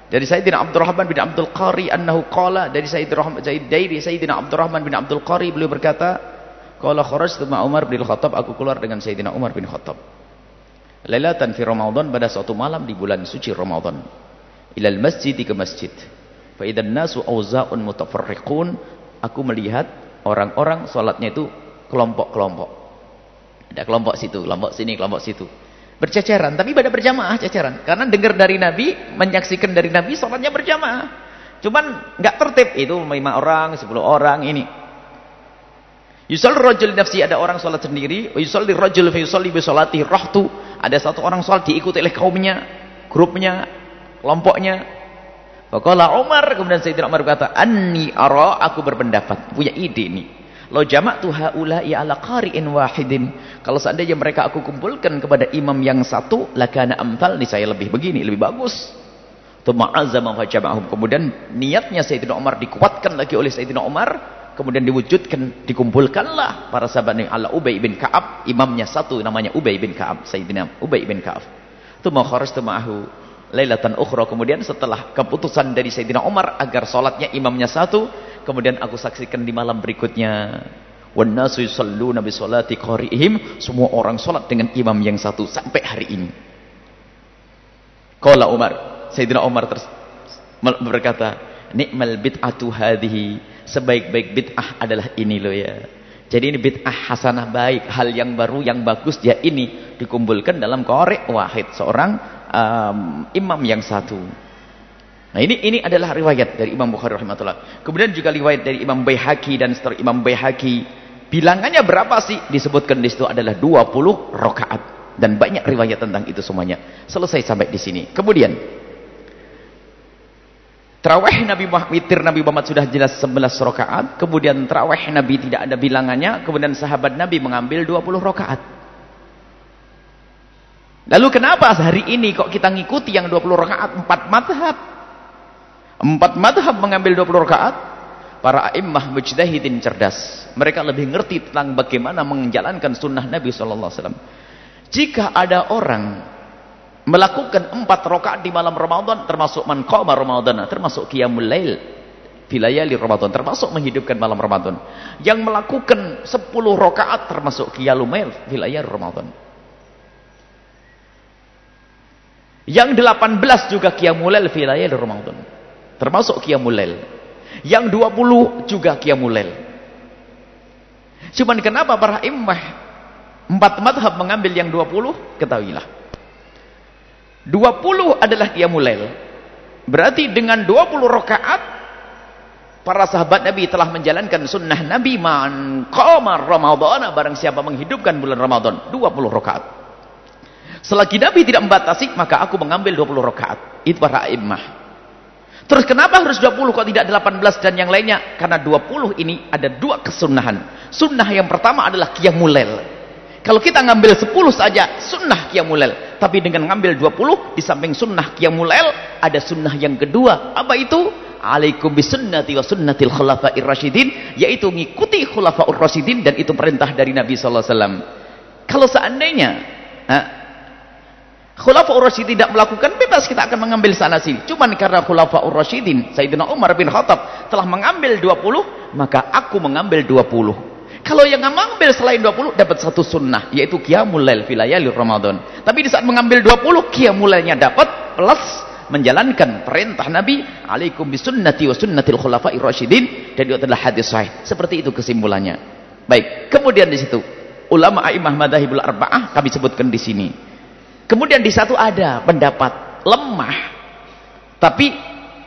Dari Sayyidina Abdurrahman bin Abdul Qari annahu qala, dari Sayyidina Abdurrahman bin Abdul Qari, beliau berkata, qala kharajtu ma Umar bin Khattab, aku keluar dengan Sayyidina Umar bin Khattab. Lailatan fi Ramadan, pada suatu malam di bulan suci Ramadan. Ilal masjid, ke masjid. Fa idan nasu auza'un mutafarriqun, aku melihat orang-orang salatnya itu kelompok-kelompok. Ada kelompok situ, kelompok sini, kelompok situ. Berceceran, tapi pada berjamaah ceceran. Karena dengar dari Nabi, menyaksikan dari Nabi, salatnya berjamaah. Cuman enggak tertib, itu 5 orang, 10 orang ini. Yusalli rajul nafsi, ada orang salat sendiri, wa yusalli rajul fa yusalli bi salatihi rahtu, ada satu orang salat diikuti oleh kaumnya, grupnya, kelompoknya. Faqala Umar, kemudian Sayyidina Umar berkata, anni ara, aku berpendapat, punya ide nih. Lo jama'tu haula'i ala qari'in wahidin, kalau seandainya mereka aku kumpulkan kepada imam yang satu, lakana amthal, nih saya lebih begini, lebih bagus. Tsumma azama fajama'ahum. Kemudian niatnya Sayyidina Umar dikuatkan lagi oleh Sayyidina Umar, kemudian diwujudkan, dikumpulkanlah para sahabat ala Ubay bin Ka'ab, imamnya satu namanya Ubay bin Ka'ab, Sayyidina Ubay bin Ka'ab. Tsumma kharajtu ma'ahu lailatan ukhra. Kemudian setelah keputusan dari Sayyidina Umar agar salatnya imamnya satu, kemudian aku saksikan di malam berikutnya, wan nasu yusalluna bi sholati qari'ihim, semua orang salat dengan imam yang satu sampai hari ini. Qala Umar, Sayyidina Umar berkata, ni'mal bid'atu hadhihi, sebaik-baik bid'ah adalah ini loh ya. Jadi ini bid'ah hasanah, baik, hal yang baru, yang bagus ya, ini dikumpulkan dalam qari' wahid, seorang imam yang satu. Nah ini adalah riwayat dari Imam Bukhari rahimahullah. Kemudian juga riwayat dari Imam Baihaqi dan setelah Imam Baihaqi. Bilangannya berapa sih? Disebutkan di situ adalah 20 rakaat. Dan banyak riwayat tentang itu semuanya. Selesai sampai di sini. Kemudian tarawih Nabi Muhammad, witir Nabi Muhammad sudah jelas 11 rakaat. Kemudian tarawih Nabi tidak ada bilangannya. Kemudian sahabat Nabi mengambil 20 rakaat. Lalu kenapa hari ini kok kita ngikuti yang 20 rakaat? 4 madhab. 4 madhab mengambil 20 rakaat. Para a'immah mujtahidin cerdas. Mereka lebih ngerti tentang bagaimana menjalankan sunnah Nabi SAW. Jika ada orang melakukan 4 rakaat di malam Ramadan, termasuk man qama Ramadan, termasuk qiyamul lail fi layali Ramadan, termasuk menghidupkan malam Ramadan. Yang melakukan 10 rakaat termasuk qiyamul lail fi layali Ramadan. Yang 18 juga qiyamul lail fi layali Ramadan, termasuk qiyamul lail. Yang 20 juga qiyamul lail. Cuman kenapa para imam 4 madhab mengambil yang 20? Ketahuilah, 20 adalah qiyamul lail. Berarti dengan 20 rakaat para sahabat Nabi telah menjalankan sunnah Nabi, man qama Ramadan, barang siapa menghidupkan bulan Ramadan, 20 rakaat. Selagi Nabi tidak membatasi, maka aku mengambil 20 rakaat. Itu para imam. Terus kenapa harus 20 kok tidak 18 dan yang lainnya? Karena 20 ini ada 2 kesunahan. Sunnah yang pertama adalah qiyamul lail. Kalau kita ngambil 10 saja sunnah qiyamul lail, tapi dengan ngambil 20 di samping sunnah qiyamul lail ada sunnah yang kedua. Apa itu? Alaikum bisunnati wa sunnatil khulafa'ir rasyidin, yaitu ngikuti khulafa'ur rasyidin, dan itu perintah dari Nabi sallallahu alaihi wasallam. Kalau seandainya khulafa'ur rasyidin tidak melakukan, bebas kita akan mengambil sana sini. Cuman karena khulafa'ur rasyidin Sayyidina Umar bin Khattab telah mengambil 20, maka aku mengambil 20. Kalau yang mengambil selain 20 dapat satu sunnah, yaitu qiyamul lail fi layali Ramadan. Tapi di saat mengambil 20, qiyamul lailnya dapat plus menjalankan perintah Nabi, alaikum bisunnati wa sunnatil khulafa'ir rasyidin, dan itu adalah hadis sahih. Seperti itu kesimpulannya. Baik, kemudian di situ ulama a'immah madzhabul arba'ah kami sebutkan di sini. Kemudian di satu ada pendapat lemah, tapi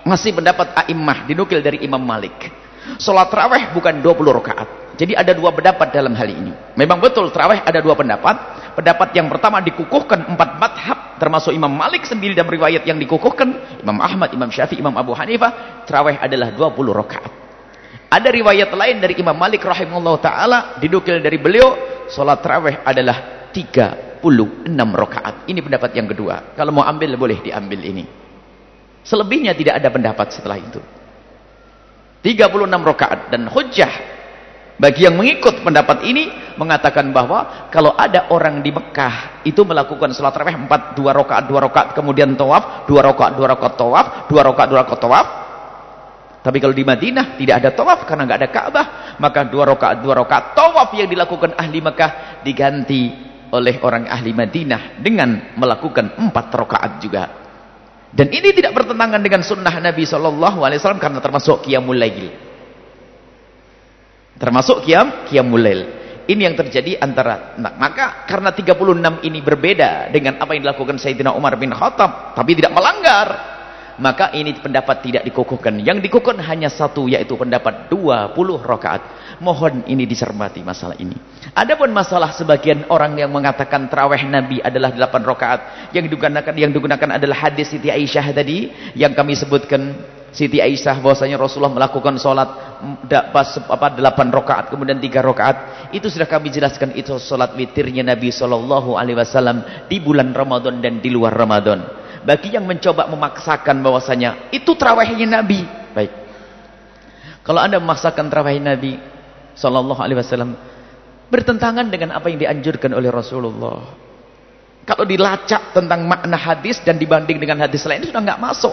masih pendapat a'immah dinukil dari Imam Malik. Salat tarawih bukan 20 rakaat. Jadi ada 2 pendapat dalam hal ini. Memang betul tarawih ada 2 pendapat. Pendapat yang pertama dikukuhkan 4 madhab, termasuk Imam Malik sendiri dan riwayat yang dikukuhkan Imam Ahmad, Imam Syafi'i, Imam Abu Hanifah, tarawih adalah 20 rakaat. Ada riwayat lain dari Imam Malik rahimahullah taala dinukil dari beliau, salat tarawih adalah 36 rakaat. Ini pendapat yang kedua. Kalau mau ambil boleh diambil ini. Selebihnya tidak ada pendapat setelah itu. 36 rakaat, dan hujjah bagi yang mengikut pendapat ini mengatakan bahwa kalau ada orang di Mekah itu melakukan salat tarawih 2 rakaat kemudian tawaf, 2 rakaat tawaf, 2 rakaat tawaf. Tapi kalau di Madinah tidak ada tawaf karena nggak ada Ka'bah, maka 2 rakaat tawaf yang dilakukan ahli Mekah diganti oleh orang ahli Madinah dengan melakukan 4 rakaat juga. Dan ini tidak bertentangan dengan sunnah Nabi SAW karena termasuk qiyamul lail. Termasuk qiyamul lail. Ini yang terjadi antara, maka karena 36 ini berbeda dengan apa yang dilakukan Sayyidina Umar bin Khattab, tapi tidak melanggar, maka ini pendapat tidak dikukuhkan. Yang dikukuhkan hanya satu, yaitu pendapat 20 rakaat. Mohon ini dicermati masalah ini. Adapun masalah sebagian orang yang mengatakan tarawih Nabi adalah 8 rakaat, yang digunakan adalah hadis Siti Aisyah tadi yang kami sebutkan. Siti Aisyah bahwasanya Rasulullah melakukan sholat 8 rakaat kemudian 3 rakaat. Itu sudah kami jelaskan, itu sholat witirnya Nabi SAW di bulan Ramadan dan di luar Ramadan. Bagi yang mencoba memaksakan bahwasanya itu tarawihnya Nabi. Baik. Kalau Anda memaksakan tarawih Nabi sallallahu alaihi wasallam bertentangan dengan apa yang dianjurkan oleh Rasulullah. Kalau dilacak tentang makna hadis dan dibanding dengan hadis lain sudah enggak masuk.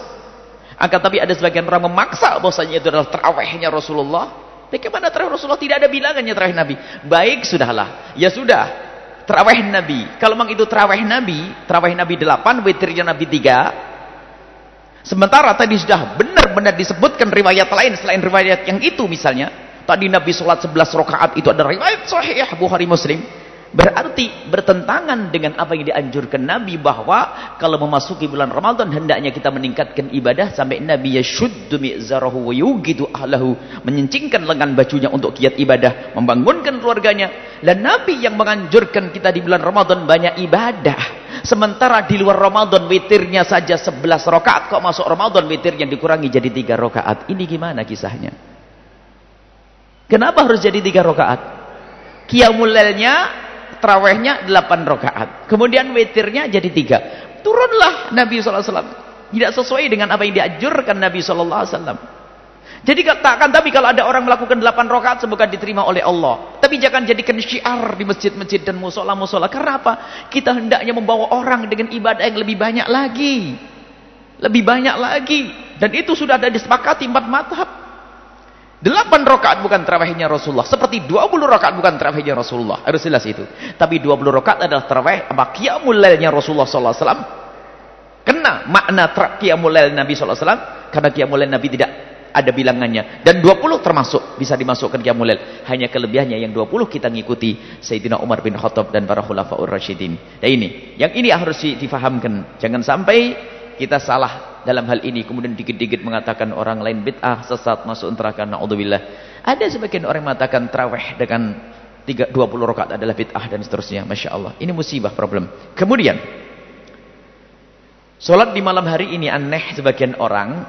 Akan tapi ada sebagian orang memaksa bahwasanya itu adalah tarawihnya Rasulullah. Bagaimana tarawih Rasulullah? Tidak ada bilangannya tarawih Nabi. Baik, sudahlah. Ya sudah. Tarawih Nabi. Kalau memang itu tarawih Nabi 8, witirnya Nabi 3. Sementara tadi sudah benar-benar disebutkan riwayat lain selain riwayat yang itu misalnya. Tadi Nabi sholat 11 rakaat itu ada riwayat sahih Bukhari Muslim. Berarti bertentangan dengan apa yang dianjurkan Nabi bahwa kalau memasuki bulan Ramadan hendaknya kita meningkatkan ibadah sampai Nabi yashuddu mi'zarahu wa yugidu ahlahu, menyincingkan lengan bajunya untuk giat ibadah, membangunkan keluarganya. Dan Nabi yang menganjurkan kita di bulan Ramadan banyak ibadah. Sementara di luar Ramadan witirnya saja 11 rakaat, kok masuk Ramadan witirnya dikurangi jadi 3 rakaat. Ini gimana kisahnya? Kenapa harus jadi 3 rakaat? Qiyamul lailnya tarawihnya 8 rakaat. Kemudian witirnya jadi 3. Turunlah Nabi SAW. Tidak sesuai dengan apa yang dianjurkan Nabi SAW. Jadi katakan, tapi kalau ada orang melakukan 8 rakaat semoga diterima oleh Allah. Tapi jangan jadikan syiar di masjid-masjid dan musola-musola. Karena apa? Kita hendaknya membawa orang dengan ibadah yang lebih banyak lagi. Lebih banyak lagi. Dan itu sudah ada disepakati 4 mazhab. 8 rakaat bukan tarawihnya Rasulullah, seperti 20 rakaat bukan tarawihnya Rasulullah, harus jelas itu. Tapi 20 rakaat adalah tarawih qiyamul lailnya Rasulullah sallallahu alaihi wasallam. Kena makna qiyamul lail Nabi sallallahu alaihi wasallam karena qiyamul lail Nabi tidak ada bilangannya, dan 20 termasuk bisa dimasukkan qiyamul lail. Hanya kelebihannya yang 20 kita ngikuti Sayyidina Umar bin Khattab dan para khulafaur rasyidin. Dan yang ini harus difahamkan. Jangan sampai kita salah dalam hal ini kemudian dikit-dikit mengatakan orang lain bid'ah, sesat, masuk neraka, naudzubillah. Ada sebagian orang mengatakan tarawih dengan 20 rakaat adalah bid'ah dan seterusnya. Masya Allah, ini musibah, problem. Kemudian sholat di malam hari ini aneh sebagian orang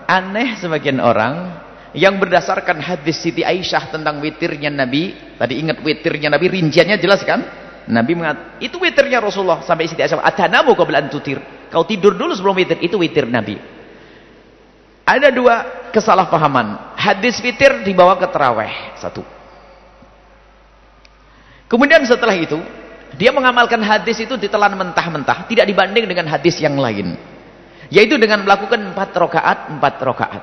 yang berdasarkan hadis Siti Aisyah tentang witirnya Nabi. Tadi ingat witirnya Nabi, rinciannya jelas kan? Nabi mengatakan itu witirnya Rasulullah. Sampai Siti Aisyah, atanamu qabla an tutir, kau tidur dulu sebelum witir. Itu witir Nabi. Ada 2 kesalahpahaman. Hadis witir dibawa ke tarawih 1. Kemudian setelah itu dia mengamalkan hadis itu ditelan mentah-mentah, tidak dibanding dengan hadis yang lain, yaitu dengan melakukan 4 rakaat.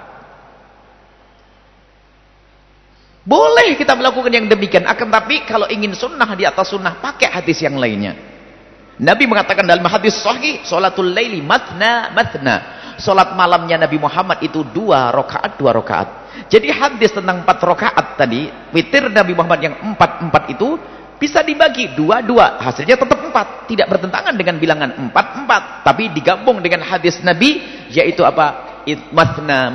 Boleh kita melakukan yang demikian, akan tapi kalau ingin sunnah di atas sunnah pakai hadis yang lainnya. Nabi mengatakan dalam hadis sahih, sholatul laili matna. Salat malamnya Nabi Muhammad itu 2 rakaat. Jadi hadis tentang 4 rakaat tadi, witir Nabi Muhammad yang 4 itu bisa dibagi 2, hasilnya tetap 4, tidak bertentangan dengan bilangan 4, tapi digabung dengan hadis Nabi yaitu apa? Matna.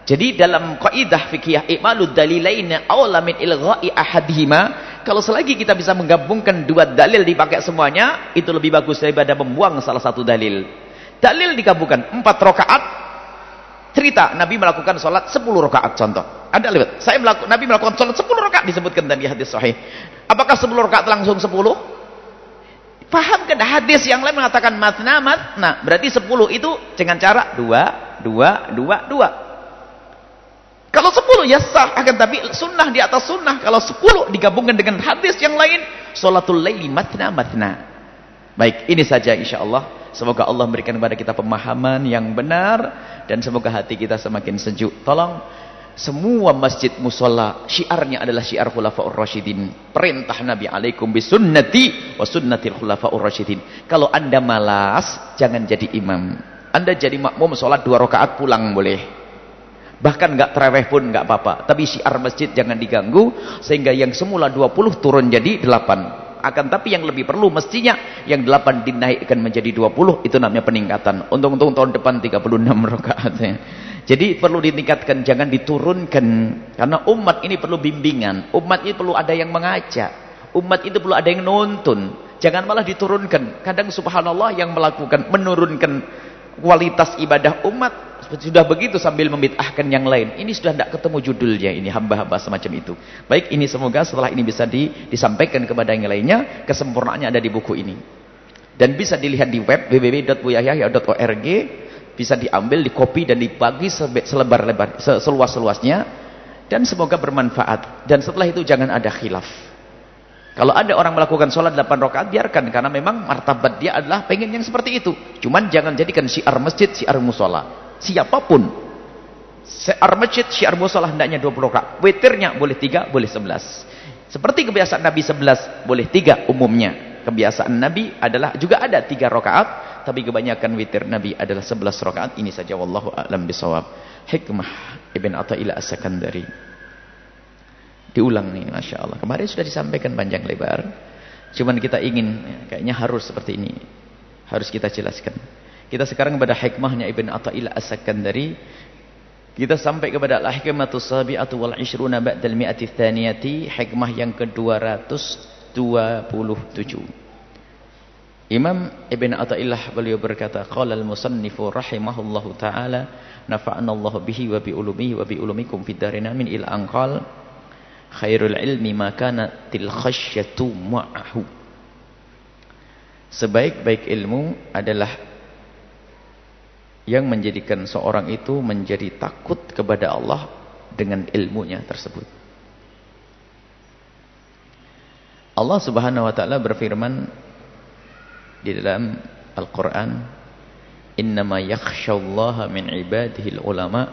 Jadi dalam kaidah fikih i'malud dalilain aula min ilgha'i ahadihima, kalau selagi kita bisa menggabungkan 2 dalil dipakai semuanya, itu lebih bagus daripada membuang salah satu dalil. Dalil digabungkan 4 rakaat. Cerita Nabi melakukan sholat 10 rakaat contoh. Ada lihat, Nabi melakukan sholat 10 rakaat disebutkan tadi hadis sahih. Apakah 10 rakaat langsung 10? Pahamkan hadis yang lain mengatakan matna. Berarti 10 itu dengan cara 2. Kalau 10 ya sah, akan tapi sunnah di atas sunnah. Kalau 10 digabungkan dengan hadis yang lain, sholatul laili matna. Baik, ini saja insyaallah. Semoga Allah memberikan kepada kita pemahaman yang benar dan semoga hati kita semakin sejuk. Tolong semua masjid musola syiarnya adalah syiar khulafaur rasyidin. Perintah Nabi, alaikum bisunnati wa sunnatil khulafaur rasyidin. Kalau Anda malas, jangan jadi imam. Anda jadi makmum sholat 2 rakaat pulang boleh. Bahkan enggak tarawih pun enggak apa-apa. Tapi syiar masjid jangan diganggu sehingga yang semula 20 turun jadi 8. Akan tapi yang lebih perlu mestinya yang 8 dinaikkan menjadi 20, itu namanya peningkatan. Untung-untung tahun depan 36 rakaat ya. Jadi perlu ditingkatkan, jangan diturunkan. Karena umat ini perlu bimbingan, umat ini perlu ada yang mengajak, umat itu perlu ada yang nonton. Jangan malah diturunkan. Kadang subhanallah yang menurunkan kualitas ibadah umat sudah begitu sambil membid'ahkan yang lain. Ini sudah tidak ketemu judulnya, ini hamba-hamba semacam itu. Baik, ini semoga setelah ini bisa disampaikan kepada yang lainnya. Kesempurnaannya ada di buku ini. Dan bisa dilihat di web www.buyayahya.org, bisa diambil, dikopi dan dibagi selebar-lebar, seluas-luasnya, dan semoga bermanfaat. Dan setelah itu jangan ada khilaf. Kalau ada orang melakukan sholat 8 rakaat, biarkan, karena memang martabat dia adalah pengen yang seperti itu. Cuman jangan jadikan syiar masjid, syiar musola. Siapapun, syiar masjid, syiar musola hendaknya 20 rakaat. Witirnya boleh 3, boleh 11. Seperti kebiasaan Nabi 11, boleh 3 umumnya. Kebiasaan Nabi adalah juga ada 3 rakaat, tapi kebanyakan witir Nabi adalah 11 rakaat. Ini saja, wallahu a'lam bishawab. Hikmah Ibn Athaillah As-Sakandari. Diulang nih, Masya Allah. Kemarin sudah disampaikan panjang lebar, cuman kita ingin, kayaknya harus seperti ini, harus kita jelaskan. Kita sekarang kepada hikmahnya Ibn Athaillah As-Sakandari. Kita sampai kepada al-hikmatus sabi'atu wal 'ishruna ba'dal mi'ati tsaniyati, hikmah yang ke-227. Imam Ibn Athaillah beliau berkata, qala al-musannifu rahimahullahu ta'ala, nafa'anallahu bihi wa bi ulumihi wa bi ulumikum fid darin amin, ila anqal khairul ilmi ma kanatil khasyatu ma'ahu. Sebaik-baik ilmu adalah yang menjadikan seorang itu menjadi takut kepada Allah dengan ilmunya tersebut. Allah Subhanahu wa taala berfirman di dalam Al-Qur'an, innama yakhsyallaha min ibadihil ulama,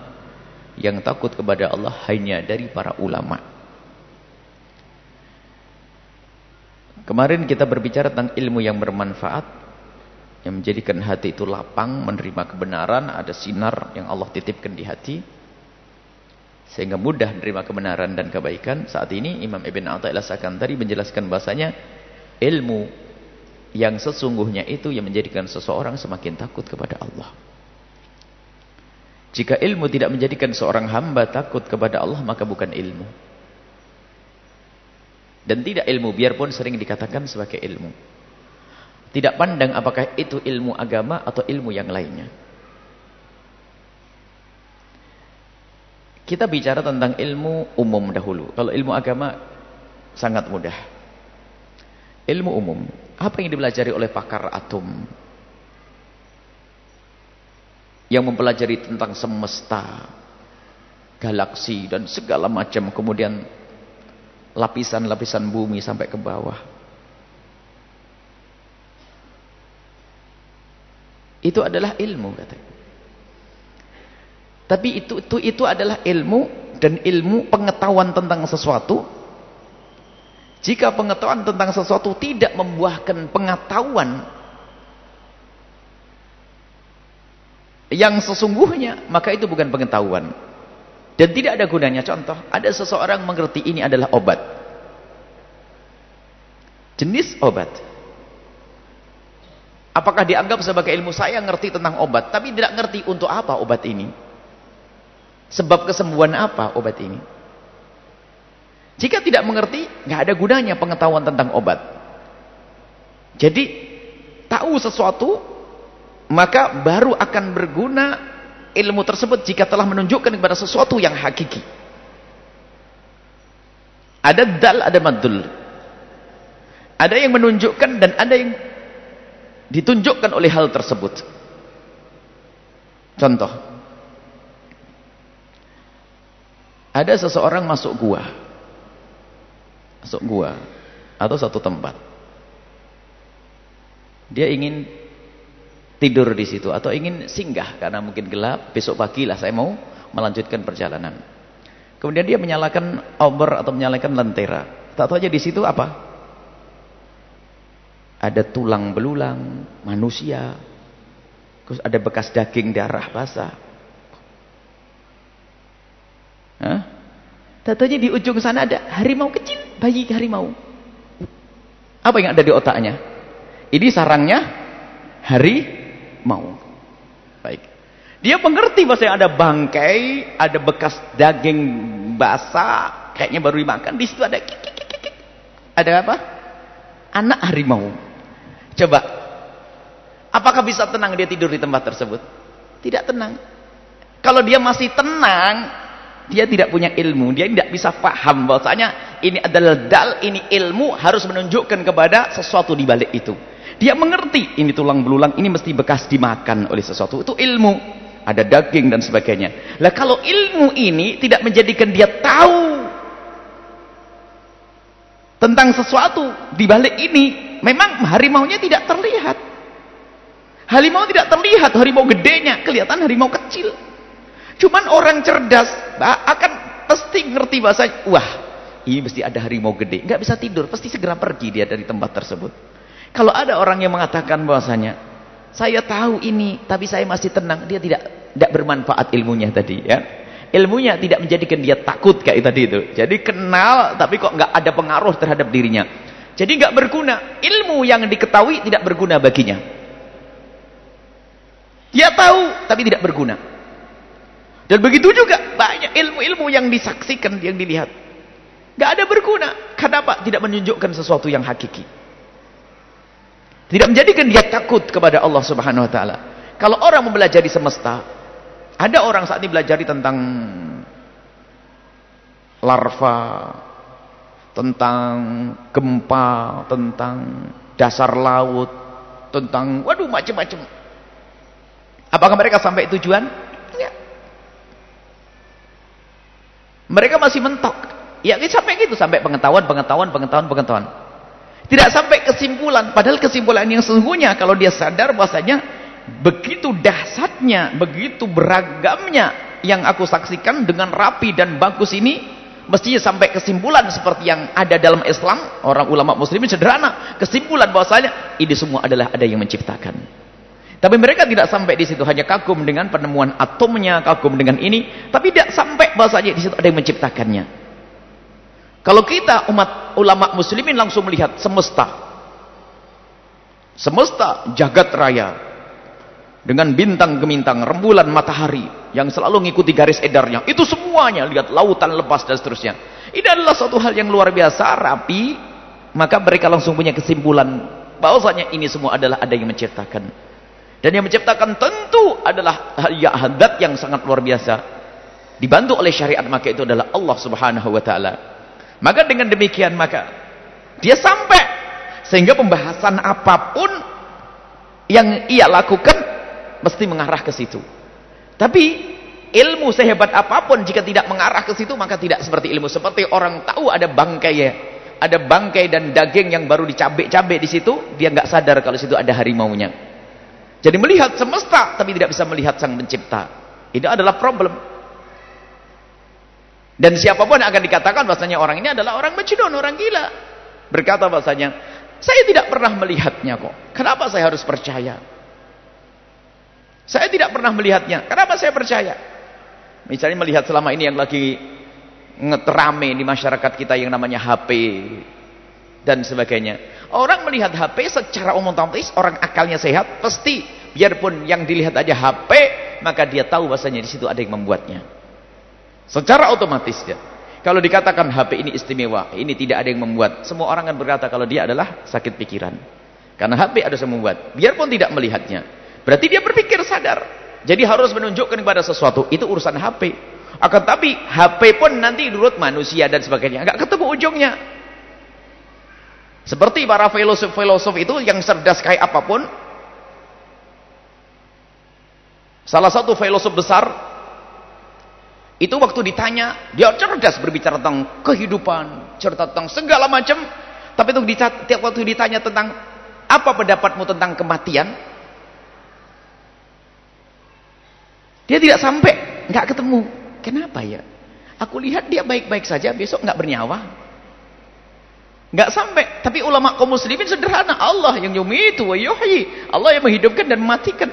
yang takut kepada Allah hanya dari para ulama. Kemarin kita berbicara tentang ilmu yang bermanfaat, yang menjadikan hati itu lapang menerima kebenaran. Ada sinar yang Allah titipkan di hati sehingga mudah menerima kebenaran dan kebaikan. Saat ini Imam Ibn Athaillah As-Sakandari menjelaskan bahasanya ilmu yang sesungguhnya itu yang menjadikan seseorang semakin takut kepada Allah. Jika ilmu tidak menjadikan seorang hamba takut kepada Allah, maka bukan ilmu. Dan tidak ilmu, biarpun sering dikatakan sebagai ilmu. Tidak pandang apakah itu ilmu agama atau ilmu yang lainnya. Kita bicara tentang ilmu umum dahulu. Kalau ilmu agama sangat mudah. Ilmu umum, apa yang dipelajari oleh pakar atom yang mempelajari tentang semesta, galaksi dan segala macam, kemudian lapisan-lapisan bumi sampai ke bawah. Itu adalah ilmu, katanya. Tapi itu adalah ilmu, dan ilmu pengetahuan tentang sesuatu. Jika pengetahuan tentang sesuatu tidak membuahkan pengetahuan yang sesungguhnya, maka itu bukan pengetahuan. Dan tidak ada gunanya. Contoh, ada seseorang mengerti ini adalah obat. Jenis obat. Apakah dianggap sebagai ilmu? Saya ngerti tentang obat, tapi tidak ngerti untuk apa obat ini. Sebab kesembuhan apa obat ini. Jika tidak mengerti, nggak ada gunanya pengetahuan tentang obat. Jadi, tahu sesuatu, maka baru akan berguna ilmu tersebut jika telah menunjukkan kepada sesuatu yang hakiki. Ada dal, ada madul. Ada yang menunjukkan dan ada yang ditunjukkan oleh hal tersebut. Contoh, ada seseorang masuk gua atau satu tempat, dia ingin tidur di situ atau ingin singgah karena mungkin gelap, besok pagi lah saya mau melanjutkan perjalanan. Kemudian dia menyalakan obor atau menyalakan lentera. Tak tahu aja di situ apa? Ada tulang belulang manusia, terus ada bekas daging darah basah. Tatonya di ujung sana ada harimau kecil, bayi harimau. Apa yang ada di otaknya? Ini sarangnya harimau. Baik. Dia mengerti bahwa ada bangkai, ada bekas daging basah, kayaknya baru dimakan. Di situ ada ada apa? Anak harimau. Coba, apakah bisa tenang dia tidur di tempat tersebut? Tidak tenang. Kalau dia masih tenang, dia tidak punya ilmu, dia tidak bisa paham bahwasanya ini adalah dal, ini ilmu, harus menunjukkan kepada sesuatu di balik itu. Dia mengerti ini tulang belulang, ini mesti bekas dimakan oleh sesuatu. Itu ilmu. Ada daging dan sebagainya. Lah kalau ilmu ini tidak menjadikan dia tahu tentang sesuatu di balik ini, memang harimaunya tidak terlihat. Harimau tidak terlihat, harimau gedenya, kelihatan harimau kecil. Cuman orang cerdas akan pasti ngerti bahasa, wah, ini mesti ada harimau gede. Nggak bisa tidur, pasti segera pergi dia dari tempat tersebut. Kalau ada orang yang mengatakan bahwasanya, saya tahu ini, tapi saya masih tenang, dia tidak bermanfaat ilmunya tadi, ya. Ilmunya tidak menjadikan dia takut kayak tadi itu. Jadi kenal, tapi kok nggak ada pengaruh terhadap dirinya. Jadi nggak berguna. Ilmu yang diketahui tidak berguna baginya. Dia tahu, tapi tidak berguna. Dan begitu juga banyak ilmu-ilmu yang disaksikan, yang dilihat. Nggak ada berguna. Kenapa? Tidak menunjukkan sesuatu yang hakiki. Tidak menjadikan dia takut kepada Allah Subhanahu Wa Taala. Kalau orang mempelajari semesta, ada orang saat ini belajar tentang larva, tentang gempa, tentang dasar laut, tentang waduh macam-macam. Apakah mereka sampai tujuan? Enggak. Mereka masih mentok. Ya sampai gitu, sampai pengetahuan. Tidak sampai kesimpulan. Padahal kesimpulan yang sesungguhnya kalau dia sadar bahwasanya begitu dahsyatnya, begitu beragamnya yang aku saksikan dengan rapi dan bagus ini, mestinya sampai kesimpulan seperti yang ada dalam Islam. Orang ulama muslimin sederhana, kesimpulan bahwasanya ini semua adalah ada yang menciptakan. Tapi mereka tidak sampai di situ, hanya kagum dengan penemuan atomnya, kagum dengan ini, tapi tidak sampai bahwasanya di situ ada yang menciptakannya. Kalau kita umat ulama muslimin langsung melihat semesta, jagat raya, dengan bintang gemintang, rembulan, matahari yang selalu mengikuti garis edarnya, itu semuanya, lihat lautan lepas dan seterusnya. Ini adalah suatu hal yang luar biasa, rapi. Maka mereka langsung punya kesimpulan bahwasanya ini semua adalah ada yang menciptakan. Dan yang menciptakan tentu adalah hadat yang sangat luar biasa, dibantu oleh syariat, maka itu adalah Allah Subhanahu Wa Taala. Maka dengan demikian maka dia sampai, sehingga pembahasan apapun yang ia lakukan mesti mengarah ke situ. Tapi ilmu sehebat apapun jika tidak mengarah ke situ, maka tidak seperti ilmu. Seperti orang tahu ada bangkai, ya, ada bangkai dan daging yang baru dicabik-cabik di situ, dia nggak sadar kalau situ ada harimaunya. Jadi melihat semesta tapi tidak bisa melihat sang pencipta. Itu adalah problem. Dan siapapun akan dikatakan bahasanya orang ini adalah orang majnun, orang gila. Berkata bahasanya, saya tidak pernah melihatnya kok. Kenapa saya harus percaya? Saya tidak pernah melihatnya. Kenapa saya percaya? Misalnya melihat selama ini yang lagi ngeterame di masyarakat kita yang namanya HP dan sebagainya. Orang melihat HP secara umum otomatis, orang akalnya sehat, pasti biarpun yang dilihat aja HP, maka dia tahu bahasanya di situ ada yang membuatnya. Secara otomatis ya. Kalau dikatakan HP ini istimewa, ini tidak ada yang membuat, semua orang akan berkata kalau dia adalah sakit pikiran. Karena HP ada yang membuat, biarpun tidak melihatnya. Berarti dia berpikir sadar. Jadi harus menunjukkan kepada sesuatu, itu urusan HP. Akan tapi HP pun nanti menurut manusia dan sebagainya, enggak ketemu ujungnya. Seperti para filosof itu yang cerdas kayak apapun. Salah satu filosof besar itu waktu ditanya, dia cerdas berbicara tentang kehidupan, cerita tentang segala macam. Tapi itu tiap waktu ditanya tentang apa pendapatmu tentang kematian, dia tidak sampai, nggak ketemu. Kenapa ya? Aku lihat dia baik-baik saja, besok nggak bernyawa. Nggak sampai. Tapi ulama kaum muslimin sederhana, Allah yang yumitu wa yuhyi, Allah yang menghidupkan dan mematikan.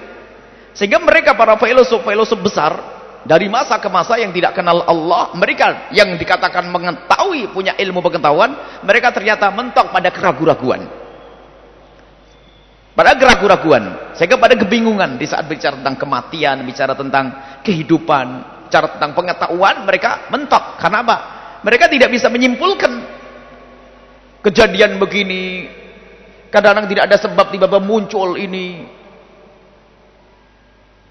Sehingga mereka para filosof besar dari masa ke masa yang tidak kenal Allah, mereka yang dikatakan mengetahui, punya ilmu pengetahuan, mereka ternyata mentok pada keraguan-raguan. Pada keraguan-raguan, sehingga pada kebingungan di saat bicara tentang kematian, bicara tentang kehidupan, bicara tentang pengetahuan, mereka mentok. Karena apa? Mereka tidak bisa menyimpulkan kejadian begini, kadang-kadang tidak ada sebab tiba-tiba muncul ini,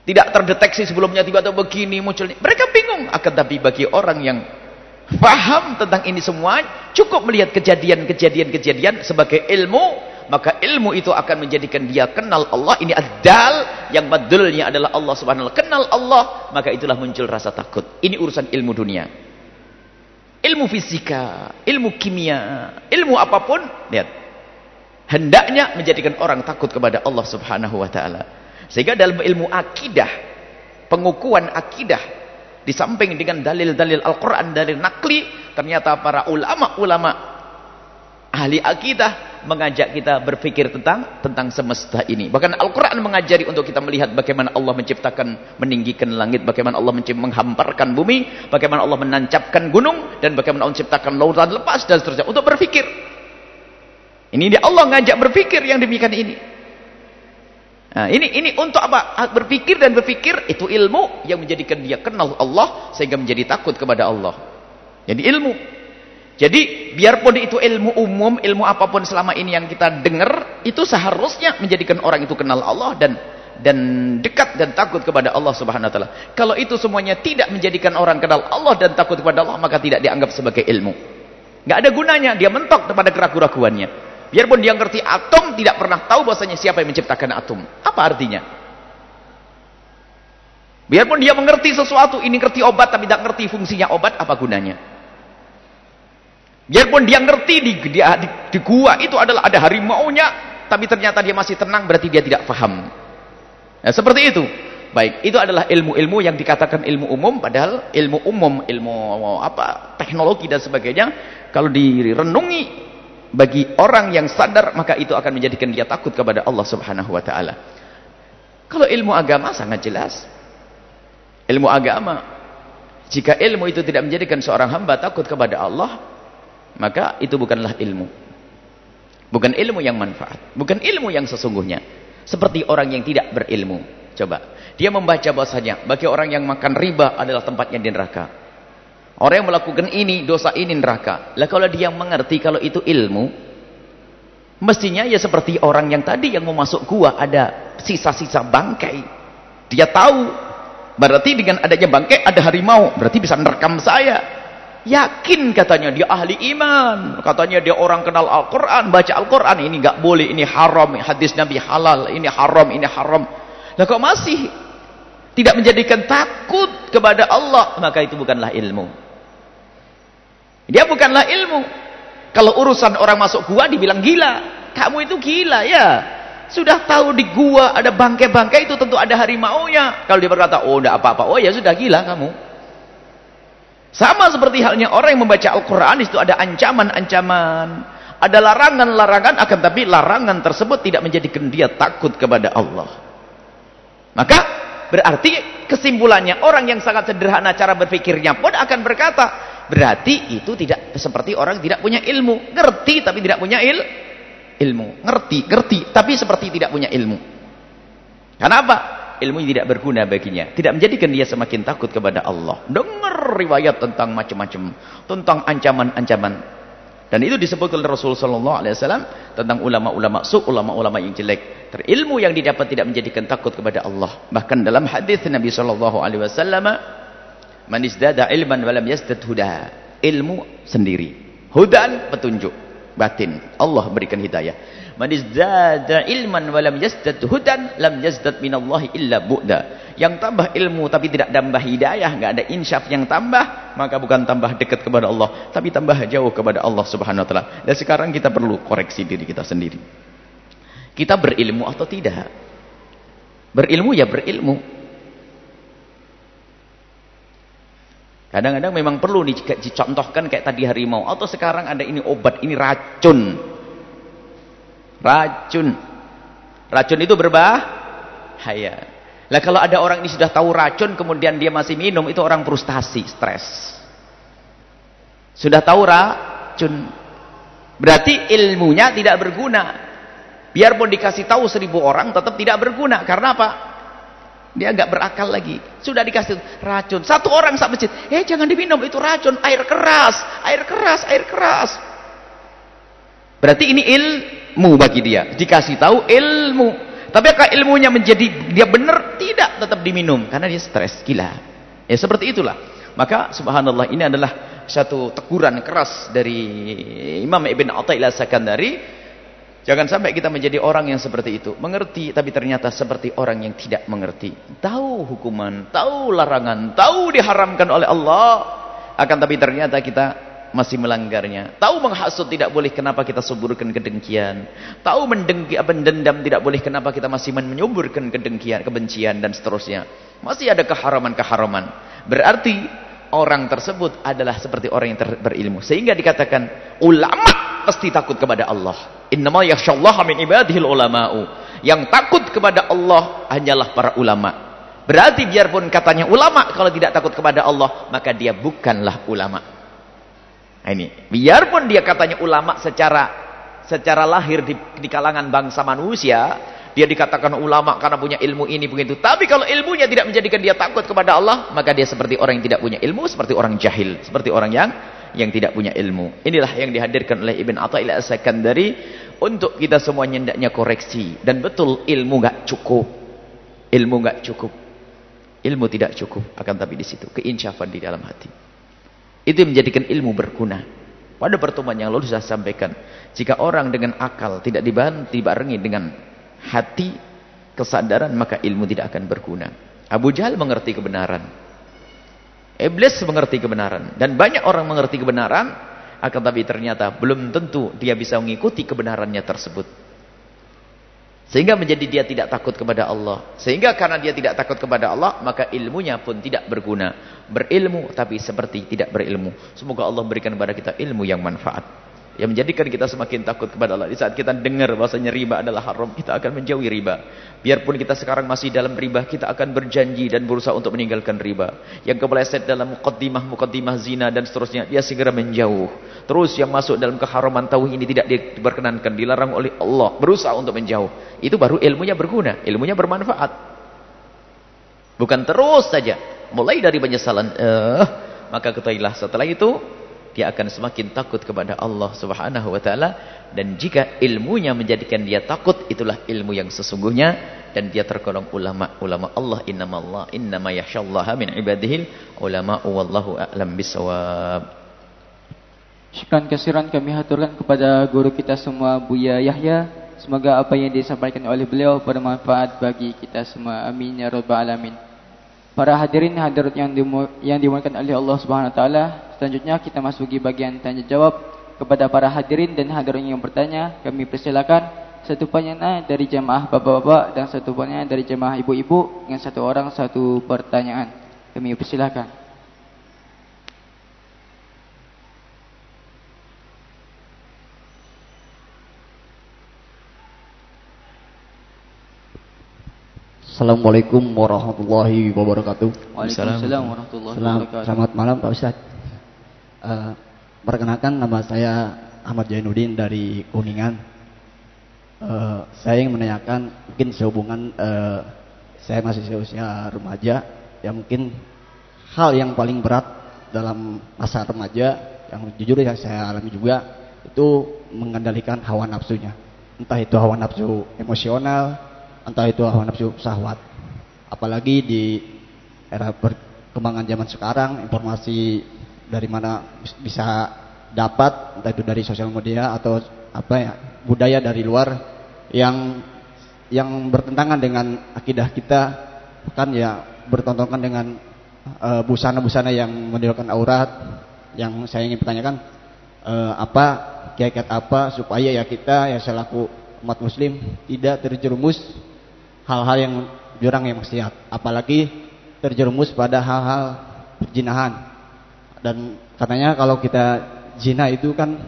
tidak terdeteksi sebelumnya tiba-tiba begini munculnya. Mereka bingung. Akan tapi bagi orang yang paham tentang ini semua, cukup melihat kejadian-kejadian sebagai ilmu, maka ilmu itu akan menjadikan dia kenal Allah. Ini ad-dal, yang badulnya adalah Allah subhanahu wa ta'ala. Kenal Allah, maka itulah muncul rasa takut. Ini urusan ilmu dunia. Ilmu fisika, ilmu kimia, ilmu apapun, lihat, hendaknya menjadikan orang takut kepada Allah subhanahu wa ta'ala. Sehingga dalam ilmu akidah, pengukuhan akidah, di samping dengan dalil-dalil Al-Quran, dalil nakli, ternyata para ulama-ulama ahli akidah mengajak kita berpikir tentang semesta ini. Bahkan Al-Quran mengajari untuk kita melihat bagaimana Allah menciptakan, meninggikan langit, bagaimana Allah menghamparkan bumi, bagaimana Allah menancapkan gunung, dan bagaimana Allah menciptakan lautan lepas, dan seterusnya. Untuk berpikir. Ini dia Allah ngajak berpikir yang demikian ini. Nah, ini untuk apa? Berpikir, dan berpikir itu ilmu yang menjadikan dia kenal Allah sehingga menjadi takut kepada Allah. Jadi ilmu. Jadi biarpun itu ilmu umum, ilmu apapun selama ini yang kita dengar, itu seharusnya menjadikan orang itu kenal Allah dan dekat dan takut kepada Allah Subhanahu wa taala. Kalau itu semuanya tidak menjadikan orang kenal Allah dan takut kepada Allah, maka tidak dianggap sebagai ilmu. Enggak ada gunanya, dia mentok kepada keraguan-raguannya. Biarpun dia ngerti atom, tidak pernah tahu bahwasanya siapa yang menciptakan atom. Apa artinya? Biarpun dia mengerti sesuatu, ini ngerti obat tapi tidak ngerti fungsinya obat, apa gunanya? Biarpun dia ngerti di gua itu adalah ada harimaunya, tapi ternyata dia masih tenang, berarti dia tidak paham. Nah, seperti itu. Baik, itu adalah ilmu-ilmu yang dikatakan ilmu umum, padahal ilmu umum, ilmu apa, teknologi dan sebagainya, kalau direnungi bagi orang yang sadar, maka itu akan menjadikan dia takut kepada Allah Subhanahu wa taala. Kalau ilmu agama sangat jelas. Ilmu agama, jika ilmu itu tidak menjadikan seorang hamba takut kepada Allah, maka itu bukanlah ilmu. Bukan ilmu yang manfaat, bukan ilmu yang sesungguhnya. Seperti orang yang tidak berilmu. Coba, dia membaca bahasanya bagi orang yang makan riba adalah tempatnya di neraka. Orang yang melakukan ini, dosa ini neraka. Lah kalau dia mengerti kalau itu ilmu, mestinya ya seperti orang yang tadi yang mau masuk gua ada sisa-sisa bangkai. Dia tahu, berarti dengan adanya bangkai ada harimau, berarti bisa merekam saya. Yakin katanya dia ahli iman, katanya dia orang kenal Al-Quran, baca Al-Quran, ini nggak boleh, ini haram, hadis Nabi halal, ini haram, ini haram. Lah kok masih tidak menjadikan takut kepada Allah, maka itu bukanlah ilmu. Dia bukanlah ilmu. Kalau urusan orang masuk gua dibilang gila, kamu itu gila ya. Sudah tahu di gua ada bangkai-bangkai, itu tentu ada harimaunya. Kalau dia berkata, oh enggak apa-apa, oh ya sudah gila kamu. Sama seperti halnya orang yang membaca Al-Quran, itu ada ancaman-ancaman, ada larangan-larangan, akan tapi larangan tersebut tidak menjadikan dia takut kepada Allah. Maka berarti kesimpulannya, orang yang sangat sederhana cara berpikirnya pun akan berkata, berarti itu tidak seperti orang tidak punya ilmu. Ngerti tapi tidak punya ilmu. Ngerti tapi seperti tidak punya ilmu. Kenapa? Ilmu tidak berguna baginya, tidak menjadikan dia semakin takut kepada Allah. Dengar riwayat tentang macam-macam, tentang ancaman-ancaman, dan itu disebut oleh Rasul sallallahu alaihi wasallam tentang ulama-ulama ulama-ulama yang jelek. Ilmu yang didapat tidak menjadikan takut kepada Allah. Bahkan dalam hadis Nabi sallallahu alaihi wasallam, man izdada ilman wa lam yazdad huda, ilmu sendiri, hudan petunjuk batin, Allah berikan hidayah. Man izdada ilman wa lam yazdad hudan lam yazdad minallahi illa bu'da. Yang tambah ilmu tapi tidak tambah hidayah, enggak ada insyaf yang tambah, maka bukan tambah dekat kepada Allah, tapi tambah jauh kepada Allah Subhanahu wa taala. Dan sekarang kita perlu koreksi diri kita sendiri. Kita berilmu atau tidak? Berilmu ya berilmu. Kadang-kadang memang perlu dicontohkan kayak tadi harimau, atau sekarang ada ini obat, ini racun. Racun itu berbahaya. Lah kalau ada orang ini sudah tahu racun kemudian dia masih minum, itu orang frustasi, stres. Sudah tahu racun, berarti ilmunya tidak berguna. Biarpun dikasih tahu 1000 orang tetap tidak berguna. Karena apa? Dia nggak berakal lagi. Sudah dikasih racun, 1 orang sak masjid, jangan diminum, itu racun, air keras. Berarti ini ilmu bagi dia, dikasih tahu ilmu. Tapi apakah ilmunya menjadi dia benar? Tidak, tetap diminum karena dia stres, gila. Ya seperti itulah. Maka subhanallah, ini adalah satu teguran keras dari Imam Ibn Athaillah Sakandari Jangan sampai kita menjadi orang yang seperti itu. Mengerti tapi ternyata seperti orang yang tidak mengerti. Tahu hukuman, tahu larangan, tahu diharamkan oleh Allah. Akan tapi ternyata kita masih melanggarnya. Tahu menghasut tidak boleh, kenapa kita suburkan kedengkian. Tahu mendendam tidak boleh, kenapa kita masih menyuburkan kedengkian, kebencian dan seterusnya. Masih ada keharaman-keharaman. Berarti orang tersebut adalah seperti orang yang berilmu. Sehingga dikatakan ulama pasti takut kepada Allah. Innama yakhsyallaha min ibadihil ulama'u. Yang takut kepada Allah hanyalah para ulama. Berarti biarpun katanya ulama, kalau tidak takut kepada Allah, maka dia bukanlah ulama. Nah ini, biarpun dia katanya ulama secara lahir di kalangan bangsa manusia, dia dikatakan ulama karena punya ilmu ini begitu. Tapi kalau ilmunya tidak menjadikan dia takut kepada Allah, maka dia seperti orang yang tidak punya ilmu, seperti orang jahil, seperti orang yang tidak punya ilmu. Inilah yang dihadirkan oleh Ibn Athaillah As-Sakandari untuk kita semuanya hendaknya koreksi. Dan betul, ilmu enggak cukup. Ilmu enggak cukup. Ilmu tidak cukup, akan tapi di situ keinsyafan di dalam hati. Itu yang menjadikan ilmu berguna. Pada pertemuan yang lalu saya sampaikan, jika orang dengan akal tidak dibarengi dengan hati, kesadaran, maka ilmu tidak akan berguna. Abu Jahal mengerti kebenaran. Iblis mengerti kebenaran. Dan banyak orang mengerti kebenaran, akan tapi ternyata belum tentu dia bisa mengikuti kebenarannya tersebut. Sehingga menjadi dia tidak takut kepada Allah. Sehingga karena dia tidak takut kepada Allah, maka ilmunya pun tidak berguna. Berilmu tapi seperti tidak berilmu. Semoga Allah berikan kepada kita ilmu yang manfaat, yang menjadikan kita semakin takut kepada Allah. Di saat kita dengar bahasanya riba adalah haram, kita akan menjauhi riba. Biarpun kita sekarang masih dalam riba, kita akan berjanji dan berusaha untuk meninggalkan riba. Yang kepleset dalam muqaddimah zina dan seterusnya, dia segera menjauh. Terus yang masuk dalam keharaman tauhid ini tidak diperkenankan, dilarang oleh Allah, berusaha untuk menjauh. Itu baru ilmunya berguna, ilmunya bermanfaat. Bukan terus saja mulai dari penyesalan, maka ketahuilah setelah itu dia akan semakin takut kepada Allah Subhanahu wa taala. Dan jika ilmunya menjadikan dia takut, itulah ilmu yang sesungguhnya, dan dia tergolong ulama Allah. Innama yakhsyallaha min ibadihil ulama wallahu a'lam bissawab.
Syukran kasiran kami haturkan kepada guru kita semua, Buya Yahya. Semoga apa yang disampaikan oleh beliau bermanfaat bagi kita semua. Amin ya rabbal alamin. Para hadirin hadirat yang dimuliakan oleh Allah Subhanahu wa taala, selanjutnya kita masuki bagian tanya jawab. Kepada para hadirin dan hadirin yang bertanya, kami persilakan satu pertanyaan dari jemaah bapak-bapak dan satu pertanyaan dari jemaah ibu-ibu, dengan satu orang satu pertanyaan. Kami persilakan.
Assalamualaikum warahmatullahi wabarakatuh.
Waalaikumsalam warahmatullahi wabarakatuh.
Selamat malam Pak Ustadz. Perkenalkan, nama saya Ahmad Jainuddin dari Kuningan. Saya ingin menanyakan, mungkin sehubungan saya masih usia remaja, ya mungkin hal yang paling berat dalam masa remaja yang jujur yang saya alami juga itu mengendalikan hawa nafsunya. Entah itu hawa nafsu emosional, entah itu hawa nafsu syahwat. Apalagi di era perkembangan zaman sekarang, informasi dari mana bisa dapat, entah itu dari sosial media atau budaya dari luar yang bertentangan dengan akidah kita, bahkan ya bertentangan dengan busana-busana yang menunjukkan aurat. Yang saya ingin pertanyakan, kiat-kiat apa supaya ya kita ya selaku umat muslim tidak terjerumus hal-hal yang jurang, yang maksiat, apalagi terjerumus pada hal-hal perjinahan. Dan katanya kalau kita zina itu kan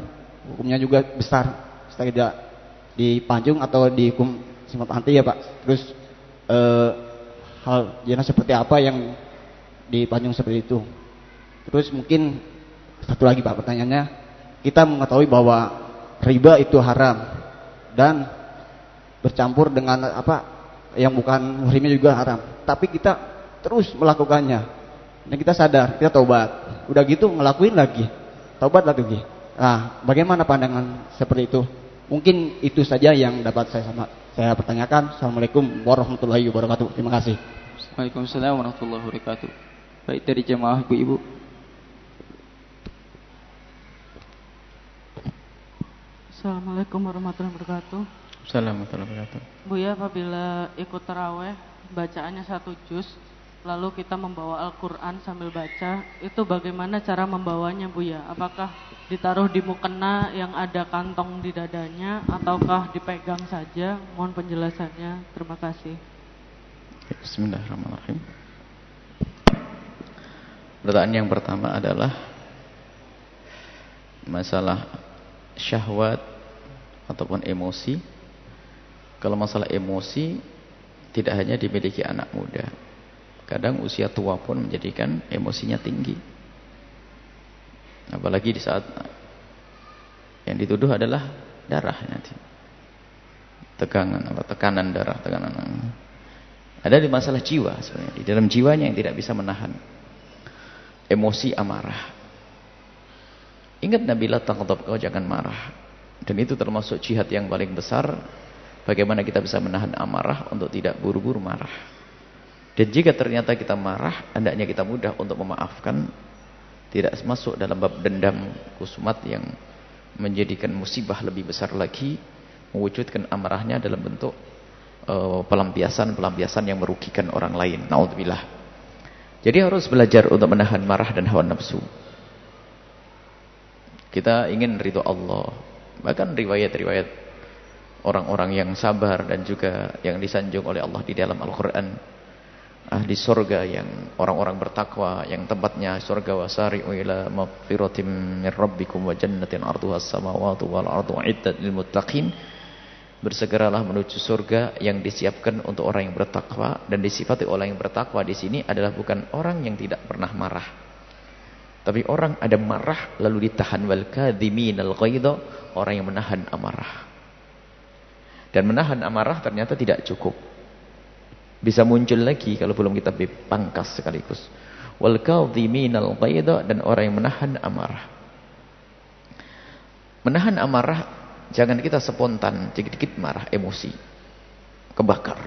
hukumnya juga besar, tidak dipanjung atau dihukum sempat mati ya Pak. Terus hal zina seperti apa yang dipanjung seperti itu? Terus mungkin satu lagi Pak pertanyaannya, kita mengetahui bahwa riba itu haram dan bercampur dengan yang bukan muslimnya juga haram, tapi kita terus melakukannya. Dan kita sadar, kita taubat, udah gitu ngelakuin lagi, taubat lagi. Nah, bagaimana pandangan seperti itu? Mungkin itu saja yang dapat saya pertanyakan. Assalamualaikum warahmatullahi wabarakatuh. Terima kasih.
Waalaikumsalam warahmatullahi wabarakatuh. Baik, dari jemaah ibu-ibu.
Assalamualaikum warahmatullahi wabarakatuh.
Assalamualaikum warahmatullahi wabarakatuh.
Buya, apabila ikut taraweh bacaannya 1 juz, lalu kita membawa Al-Quran sambil baca, itu bagaimana cara membawanya Buya? Apakah ditaruh di mukena yang ada kantong di dadanya, ataukah dipegang saja? Mohon penjelasannya, terima kasih.
Bismillahirrahmanirrahim. Pertanyaan yang pertama adalah masalah syahwat ataupun emosi. Kalau masalah emosi tidak hanya dimiliki anak muda, kadang usia tua pun menjadikan emosinya tinggi. Apalagi di saat yang dituduh adalah darah nanti, tekanan darah, ada di masalah jiwa sebenarnya, di dalam jiwanya yang tidak bisa menahan emosi amarah. Ingat Nabi, la taghdab, kau jangan marah. Dan itu termasuk jihad yang paling besar. Bagaimana kita bisa menahan amarah untuk tidak buru-buru marah. Dan jika ternyata kita marah, hendaknya kita mudah untuk memaafkan. Tidak masuk dalam bab dendam kusumat yang menjadikan musibah lebih besar lagi. Mewujudkan amarahnya dalam bentuk pelampiasan yang merugikan orang lain. Naudzubillah. Jadi harus belajar untuk menahan marah dan hawa nafsu. Kita ingin ridho Allah. Bahkan riwayat-riwayat orang-orang yang sabar dan juga yang disanjung oleh Allah di dalam Al-Quran, ahli surga yang orang-orang bertakwa, yang tempatnya surga, wasari'u ila maghfiratin min rabbikum wa jannatin arduha as-samawati wal ardu uiddat lil muttaqin. Bersegeralah menuju surga yang disiapkan untuk orang yang bertakwa. Dan disifati orang yang bertakwa di sini adalah bukan orang yang tidak pernah marah, tapi orang ada marah lalu ditahan. Wal kadhiminal ghaidha, orang yang menahan amarah. Dan menahan amarah ternyata tidak cukup, bisa muncul lagi kalau belum kita pangkas sekaligus. Wal kadhiminal ghaidha, dan orang yang menahan amarah. Menahan amarah, jangan kita spontan dikit-dikit marah, emosi kebakar.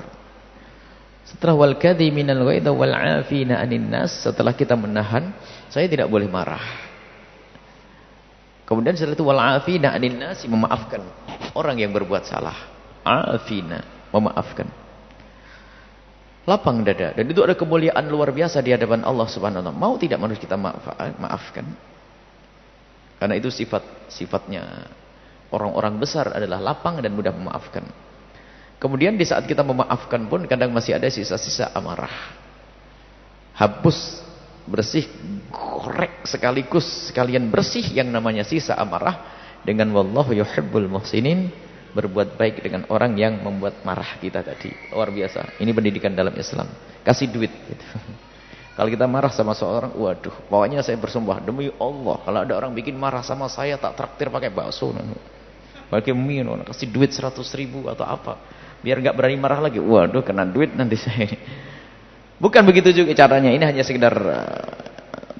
Setelah wal kadhiminal ghaidha wal 'afina 'anil nas, setelah kita menahan, saya tidak boleh marah. Kemudian setelah itu wal 'afina 'anil nas, memaafkan orang yang berbuat salah. Afina, memaafkan. Lapang dada, dan itu ada kemuliaan luar biasa di hadapan Allah Subhanahu wa taala. Mau tidak harus kita maafkan. Karena itu sifatnya orang-orang besar adalah lapang dan mudah memaafkan. Kemudian di saat kita memaafkan pun kadang masih ada sisa-sisa amarah. Hapus, bersih, korek sekalian bersih yang namanya sisa amarah dengan wallahu yuhibbul muhsinin. Berbuat baik dengan orang yang membuat marah kita tadi. Luar biasa. Ini pendidikan dalam Islam. Kasih duit gitu. Kalau kita marah sama seorang, waduh, pokoknya saya bersumpah demi Allah, kalau ada orang bikin marah sama saya, tak traktir pakai bakso, pakai mie, kasih duit 100.000 atau apa, biar nggak berani marah lagi. Waduh, kena duit nanti saya. Bukan begitu juga caranya. Ini hanya sekedar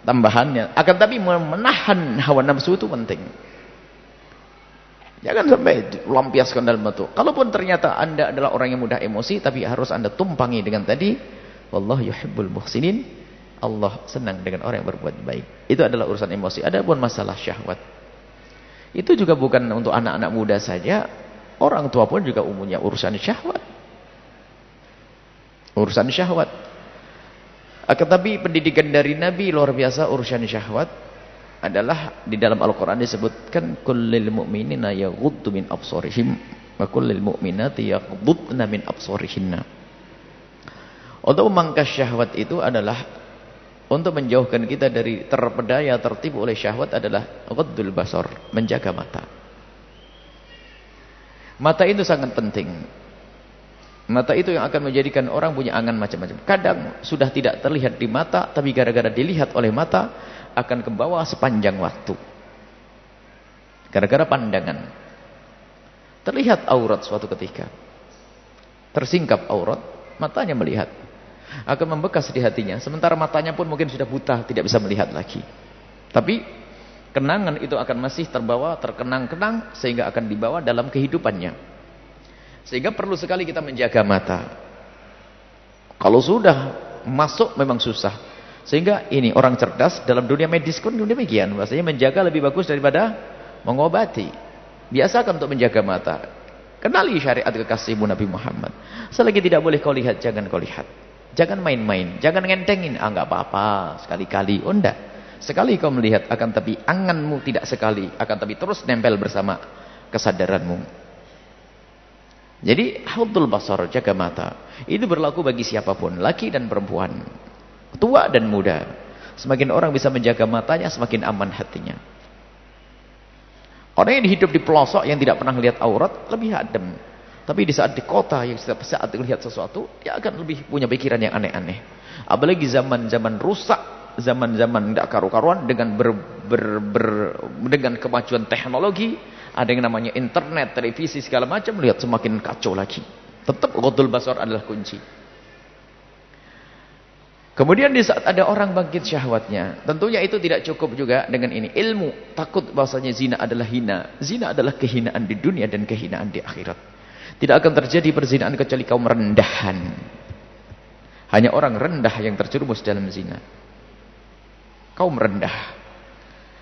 tambahannya. Akan tapi menahan hawa nafsu itu penting. Jangan sampai lampiaskan dalam batu. Kalaupun ternyata Anda adalah orang yang mudah emosi, tapi harus Anda tumpangi dengan tadi, wallahu yuhibbul muhsinin. Allah senang dengan orang yang berbuat baik. Itu adalah urusan emosi. Adapun masalah syahwat, itu juga bukan untuk anak-anak muda saja. Orang tua pun juga umumnya urusan syahwat. Urusan syahwat. Akan tapi pendidikan dari Nabi luar biasa. Urusan syahwat adalah di dalam Al-Quran disebutkan kullil mu'minina yaghuddu min absarihim wa kullil mu'minati yaghuddna min absarihinna. Untuk memangkas syahwat itu adalah untuk menjauhkan kita dari terpedaya, tertipu oleh syahwat adalah ghaddul basar, menjaga mata. Mata itu sangat penting. Mata itu yang akan menjadikan orang punya angan macam-macam. Kadang sudah tidak terlihat di mata, tapi gara-gara dilihat oleh mata akan ke bawah sepanjang waktu. Gara-gara pandangan. Terlihat aurat suatu ketika. Tersingkap aurat, matanya melihat. Akan membekas di hatinya. Sementara matanya pun mungkin sudah buta, tidak bisa melihat lagi. Tapi kenangan itu akan masih terbawa, terkenang-kenang, sehingga akan dibawa dalam kehidupannya. Sehingga perlu sekali kita menjaga mata. Kalau sudah masuk memang susah. Sehingga ini orang cerdas dalam dunia medis pun demikian. Bahasanya menjaga lebih bagus daripada mengobati.
Biasakan untuk menjaga mata. Kenali syariat kekasihmu Nabi Muhammad. Selagi tidak boleh kau lihat, jangan kau lihat. Jangan main-main, jangan ngentengin. Enggak apa-apa, sekali-kali. Oh enggak. Sekali kau melihat, akan tapi anganmu tidak sekali, akan tapi terus nempel bersama kesadaranmu. Jadi hafdzul basar, jaga mata. Itu berlaku bagi siapapun, laki dan perempuan, tua dan muda. Semakin orang bisa menjaga matanya, semakin aman hatinya. Orang yang hidup di pelosok yang tidak pernah lihat aurat lebih adem. Tapi di saat di kota yang setiap saat melihat sesuatu, dia akan lebih punya pikiran yang aneh-aneh. Apalagi zaman-zaman rusak, zaman-zaman tidak karu-karuan dengan dengan kemajuan teknologi, ada yang namanya internet, televisi segala macam, lihat semakin kacau lagi. Tetap ghadul basar adalah kunci. Kemudian di saat ada orang bangkit syahwatnya, tentunya itu tidak cukup juga dengan ini. Ilmu, takut bahwasanya zina adalah hina. Zina adalah kehinaan di dunia dan kehinaan di akhirat. Tidak akan terjadi perzinaan kecuali kaum rendahan. Hanya orang rendah yang terjerumus dalam zina. Kaum rendah.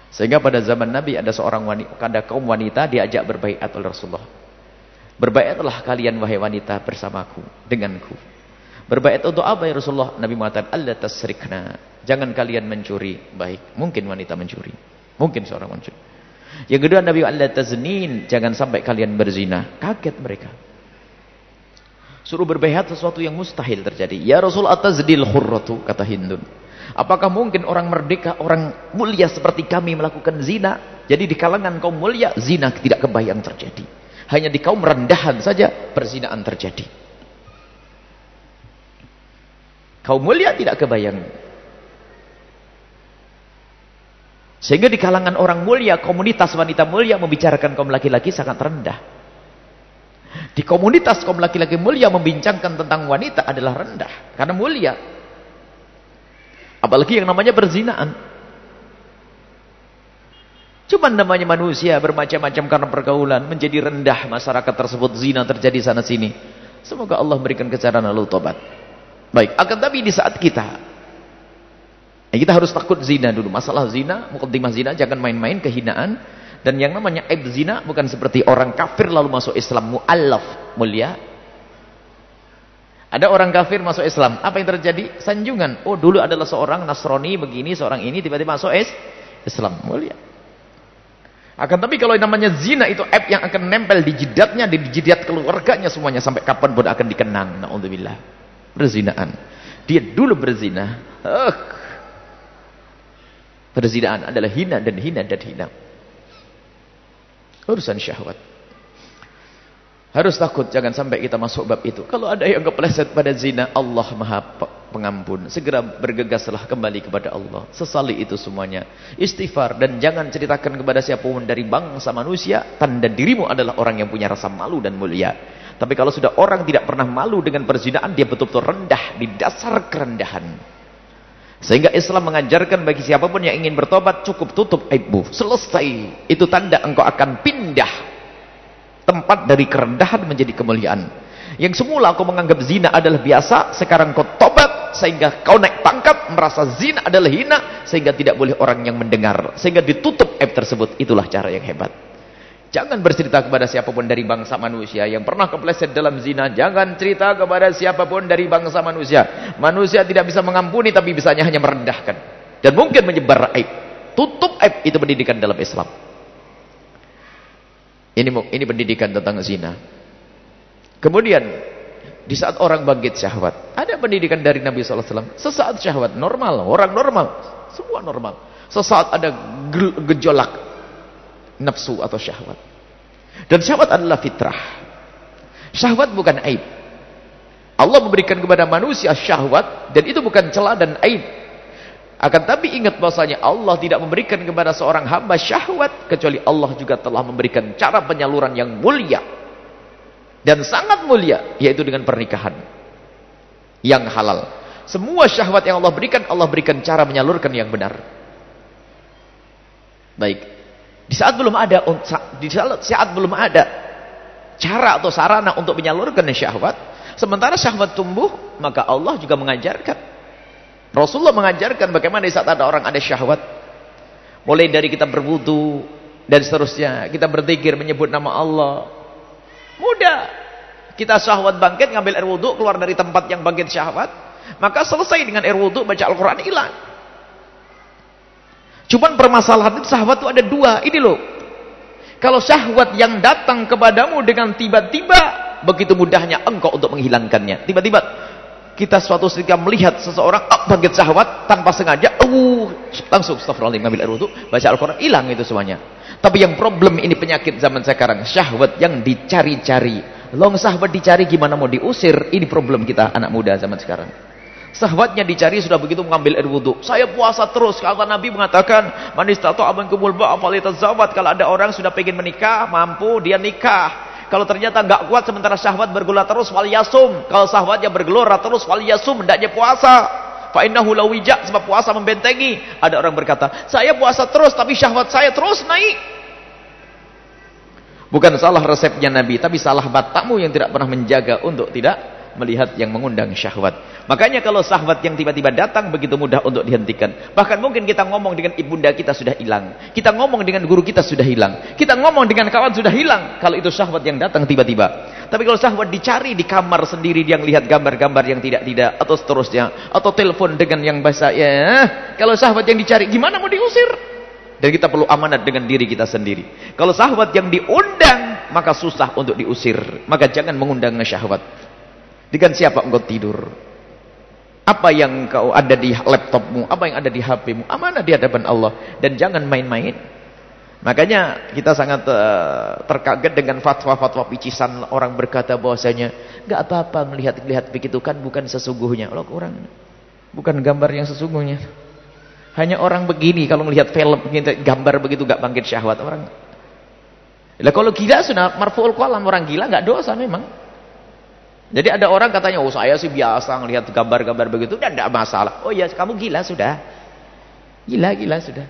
Sehingga pada zaman Nabi ada kaum wanita diajak berbaiat oleh Rasulullah. Berbaiatlah kalian wahai wanita bersamaku, denganku. Berbaiat untuk apa ya Rasulullah? Nabi mengatakan, alla tasrikna. Jangan kalian mencuri. Baik, mungkin wanita mencuri. Mungkin seorang mencuri. Yang kedua Nabi, alla taznin. Jangan sampai kalian berzina. Kaget mereka. Suruh berbaiat sesuatu yang mustahil terjadi. Ya Rasul, atazdil khurratu, kata Hindun. Apakah mungkin orang merdeka, orang mulia seperti kami melakukan zina? Jadi di kalangan kaum mulia, zina tidak kebayang terjadi. Hanya di kaum rendahan saja perzinaan terjadi. Kaum mulia tidak kebayang. Sehingga di kalangan orang mulia, komunitas wanita mulia membicarakan kaum laki-laki sangat rendah. Di komunitas kaum laki-laki mulia membincangkan tentang wanita adalah rendah. Karena mulia. Apalagi yang namanya perzinaan. Cuma namanya manusia bermacam-macam karena pergaulan. Menjadi rendah masyarakat tersebut. Zina terjadi sana sini. Semoga Allah berikan kejaran lalu tobat. Baik, akan tapi di saat kita harus takut zina dulu. Masalah zina, muqaddimah zina, jangan main-main, kehinaan. Dan yang namanya aib zina bukan seperti orang kafir lalu masuk Islam, mu'allaf, mulia. Ada orang kafir masuk Islam, apa yang terjadi? Sanjungan. Oh, dulu adalah seorang Nasrani begini, seorang ini tiba-tiba masuk Islam, mulia. Akan tapi kalau yang namanya zina itu aib yang akan nempel di jidatnya, di jidat keluarganya semuanya sampai kapan pun akan dikenang. Na'udzubillah. Perzinaan. Dia dulu berzina. Perzinaan adalah hina dan hina dan hina. Urusan syahwat. Harus takut jangan sampai kita masuk bab itu. Kalau ada yang kepleset pada zina, Allah Maha Pengampun. Segera bergegaslah kembali kepada Allah. Sesali itu semuanya. Istighfar dan jangan ceritakan kepada siapapun dari bangsa manusia tanda dirimu adalah orang yang punya rasa malu dan mulia. Tapi kalau sudah orang tidak pernah malu dengan perzinaan, dia betul-betul rendah di dasar kerendahan. Sehingga Islam mengajarkan bagi siapapun yang ingin bertobat, cukup tutup aibmu. Selesai. Itu tanda engkau akan pindah tempat dari kerendahan menjadi kemuliaan. Yang semula kau menganggap zina adalah biasa, sekarang kau tobat sehingga kau naik pangkat, merasa zina adalah hina, sehingga tidak boleh orang yang mendengar. Sehingga ditutup aib tersebut. Itulah cara yang hebat. Jangan bercerita kepada siapapun dari bangsa manusia yang pernah kepleset dalam zina. Jangan cerita kepada siapapun dari bangsa manusia. Manusia tidak bisa mengampuni, tapi bisanya hanya merendahkan. Dan mungkin menyebar aib. Tutup aib, itu pendidikan dalam Islam. Ini pendidikan tentang zina. Kemudian, di saat orang bangkit syahwat, ada pendidikan dari Nabi SAW. Sesaat syahwat, normal. Orang normal. Semua normal. Sesaat ada gejolak nafsu atau syahwat. Dan syahwat adalah fitrah. Syahwat bukan aib. Allah memberikan kepada manusia syahwat dan itu bukan celah dan aib. Akan tapi ingat bahwasanya Allah tidak memberikan kepada seorang hamba syahwat kecuali Allah juga telah memberikan cara penyaluran yang mulia dan sangat mulia, yaitu dengan pernikahan yang halal. Semua syahwat yang Allah berikan cara menyalurkan yang benar. Baik. Di saat belum ada cara atau sarana untuk menyalurkan syahwat, sementara syahwat tumbuh, maka Allah juga mengajarkan. Rasulullah mengajarkan bagaimana di saat ada orang ada syahwat. Mulai dari kita berwudu, dan seterusnya. Kita berzikir menyebut nama Allah. Mudah. Kita syahwat bangkit, ngambil air wudhu, keluar dari tempat yang bangkit syahwat, maka selesai dengan air wudhu, baca Al-Quran, hilang. Cuman permasalahan itu syahwat itu ada dua. Ini loh. Kalau syahwat yang datang kepadamu dengan tiba-tiba, begitu mudahnya engkau untuk menghilangkannya. Tiba-tiba kita suatu ketika melihat seseorang bangkit syahwat tanpa sengaja, langsung astagfirullahaladzim, ngambil air wudhu, baca Al-Quran, hilang itu semuanya. Tapi yang problem ini penyakit zaman sekarang, syahwat yang dicari-cari. Long syahwat dicari, gimana mau diusir? Ini problem kita anak muda zaman sekarang. Syahwatnya dicari, sudah begitu mengambil air wudhu. Saya puasa terus. Kata Nabi mengatakan, man istata'a minkumul ba'a falyatazawwaj. Kalau ada orang sudah pengen menikah, mampu, dia nikah. Kalau ternyata enggak kuat sementara syahwat bergelora terus, falyasum. Kalau syahwatnya bergelora terus, falyasum, hendaknya puasa. Fa innahu lawija, sebab puasa membentengi. Ada orang berkata, saya puasa terus tapi syahwat saya terus naik. Bukan salah resepnya Nabi, tapi salah batakmu yang tidak pernah menjaga untuk tidak melihat yang mengundang syahwat. Makanya kalau syahwat yang tiba-tiba datang begitu mudah untuk dihentikan. Bahkan mungkin kita ngomong dengan ibunda kita sudah hilang. Kita ngomong dengan guru kita sudah hilang. Kita ngomong dengan kawan sudah hilang. Kalau itu syahwat yang datang tiba-tiba. Tapi kalau syahwat dicari di kamar sendiri, dia lihat gambar-gambar yang tidak-tidak atau seterusnya, atau telepon dengan yang bahasa ya. Kalau syahwat yang dicari, gimana mau diusir? Dan kita perlu amanat dengan diri kita sendiri. Kalau syahwat yang diundang, maka susah untuk diusir. Maka jangan mengundang syahwat. Dengan siapa engkau tidur? Apa yang kau ada di laptopmu? Apa yang ada di HPmu? Amanah di hadapan Allah. Dan jangan main-main. Makanya kita sangat terkaget dengan fatwa-fatwa picisan. Orang berkata bahwasanya enggak apa-apa melihat-lihat begitu kan bukan sesungguhnya. Allah kurang. Bukan gambar yang sesungguhnya. Hanya orang begini kalau melihat film gambar begitu enggak bangkit syahwat orang. Lah kalau gila sudah marfu'ul qalam, orang gila enggak dosa memang. Jadi ada orang katanya, oh saya sih biasa ngelihat gambar-gambar begitu dan tidak masalah. Oh ya, kamu gila sudah. Gila sudah.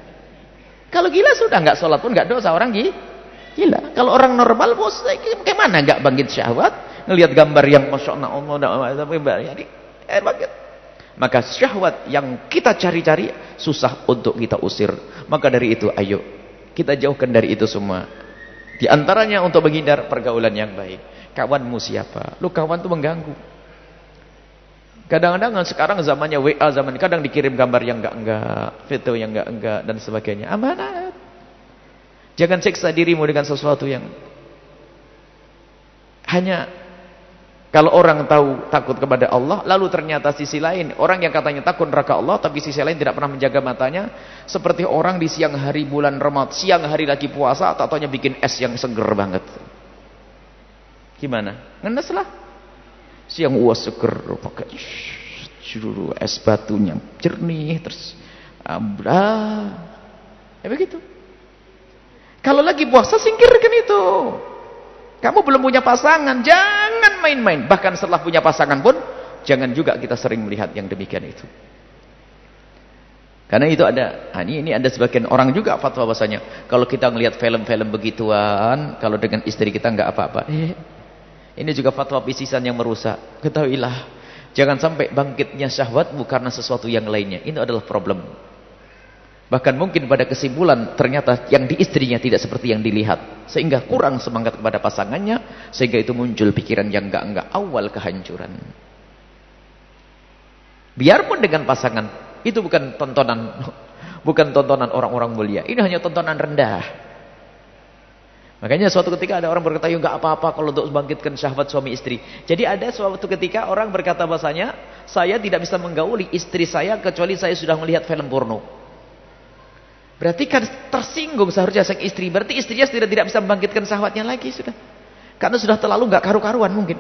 Kalau gila sudah, nggak sholat pun nggak dosa, orang gila. Kalau orang normal, bos, gimana nggak bangkit syahwat? Ngelihat gambar yang masya Allah, bangkit. Maka syahwat yang kita cari-cari susah untuk kita usir. Maka dari itu, ayo kita jauhkan dari itu semua. Di antaranya untuk menghindar pergaulan yang baik. Kawanmu siapa? Lu kawan tuh mengganggu. Kadang-kadang sekarang zamannya WA, kadang dikirim gambar yang enggak, foto yang enggak dan sebagainya. Amanat. Jangan siksa dirimu dengan sesuatu yang hanya kalau orang tahu takut kepada Allah, lalu ternyata sisi lain orang yang katanya takut neraka Allah, tapi sisi lain tidak pernah menjaga matanya, seperti orang di siang hari bulan Ramadan, siang hari lagi puasa, atau bikin es yang seger banget. Gimana? Ngenes lah. Siang uas seger pakai es batunya jernih terus begitu. Kalau lagi puasa singkirkan itu. Kamu belum punya pasangan, jangan main-main. Bahkan setelah punya pasangan pun jangan juga kita sering melihat yang demikian itu. Karena itu ada, ini ada sebagian orang juga fatwa bahasanya kalau kita melihat film-film begituan, kalau dengan istri kita enggak apa-apa. Ini juga fatwa pisisan yang merusak. Ketahuilah, jangan sampai bangkitnya syahwatmu karena sesuatu yang lainnya. Ini adalah problem. Bahkan mungkin pada kesimpulan ternyata yang di istrinya tidak seperti yang dilihat, sehingga kurang semangat kepada pasangannya, sehingga itu muncul pikiran yang enggak awal kehancuran. Biarpun dengan pasangan, itu bukan tontonan orang-orang mulia. Ini hanya tontonan rendah. Makanya suatu ketika ada orang berkata, ya enggak apa-apa kalau untuk membangkitkan syahwat suami istri. Jadi ada suatu ketika orang berkata bahasanya, saya tidak bisa menggauli istri saya kecuali saya sudah melihat film porno. Berarti kan tersinggung seharusnya sang istri. Berarti istrinya sudah tidak bisa membangkitkan syahwatnya lagi sudah. Karena sudah terlalu enggak karu-karuan mungkin.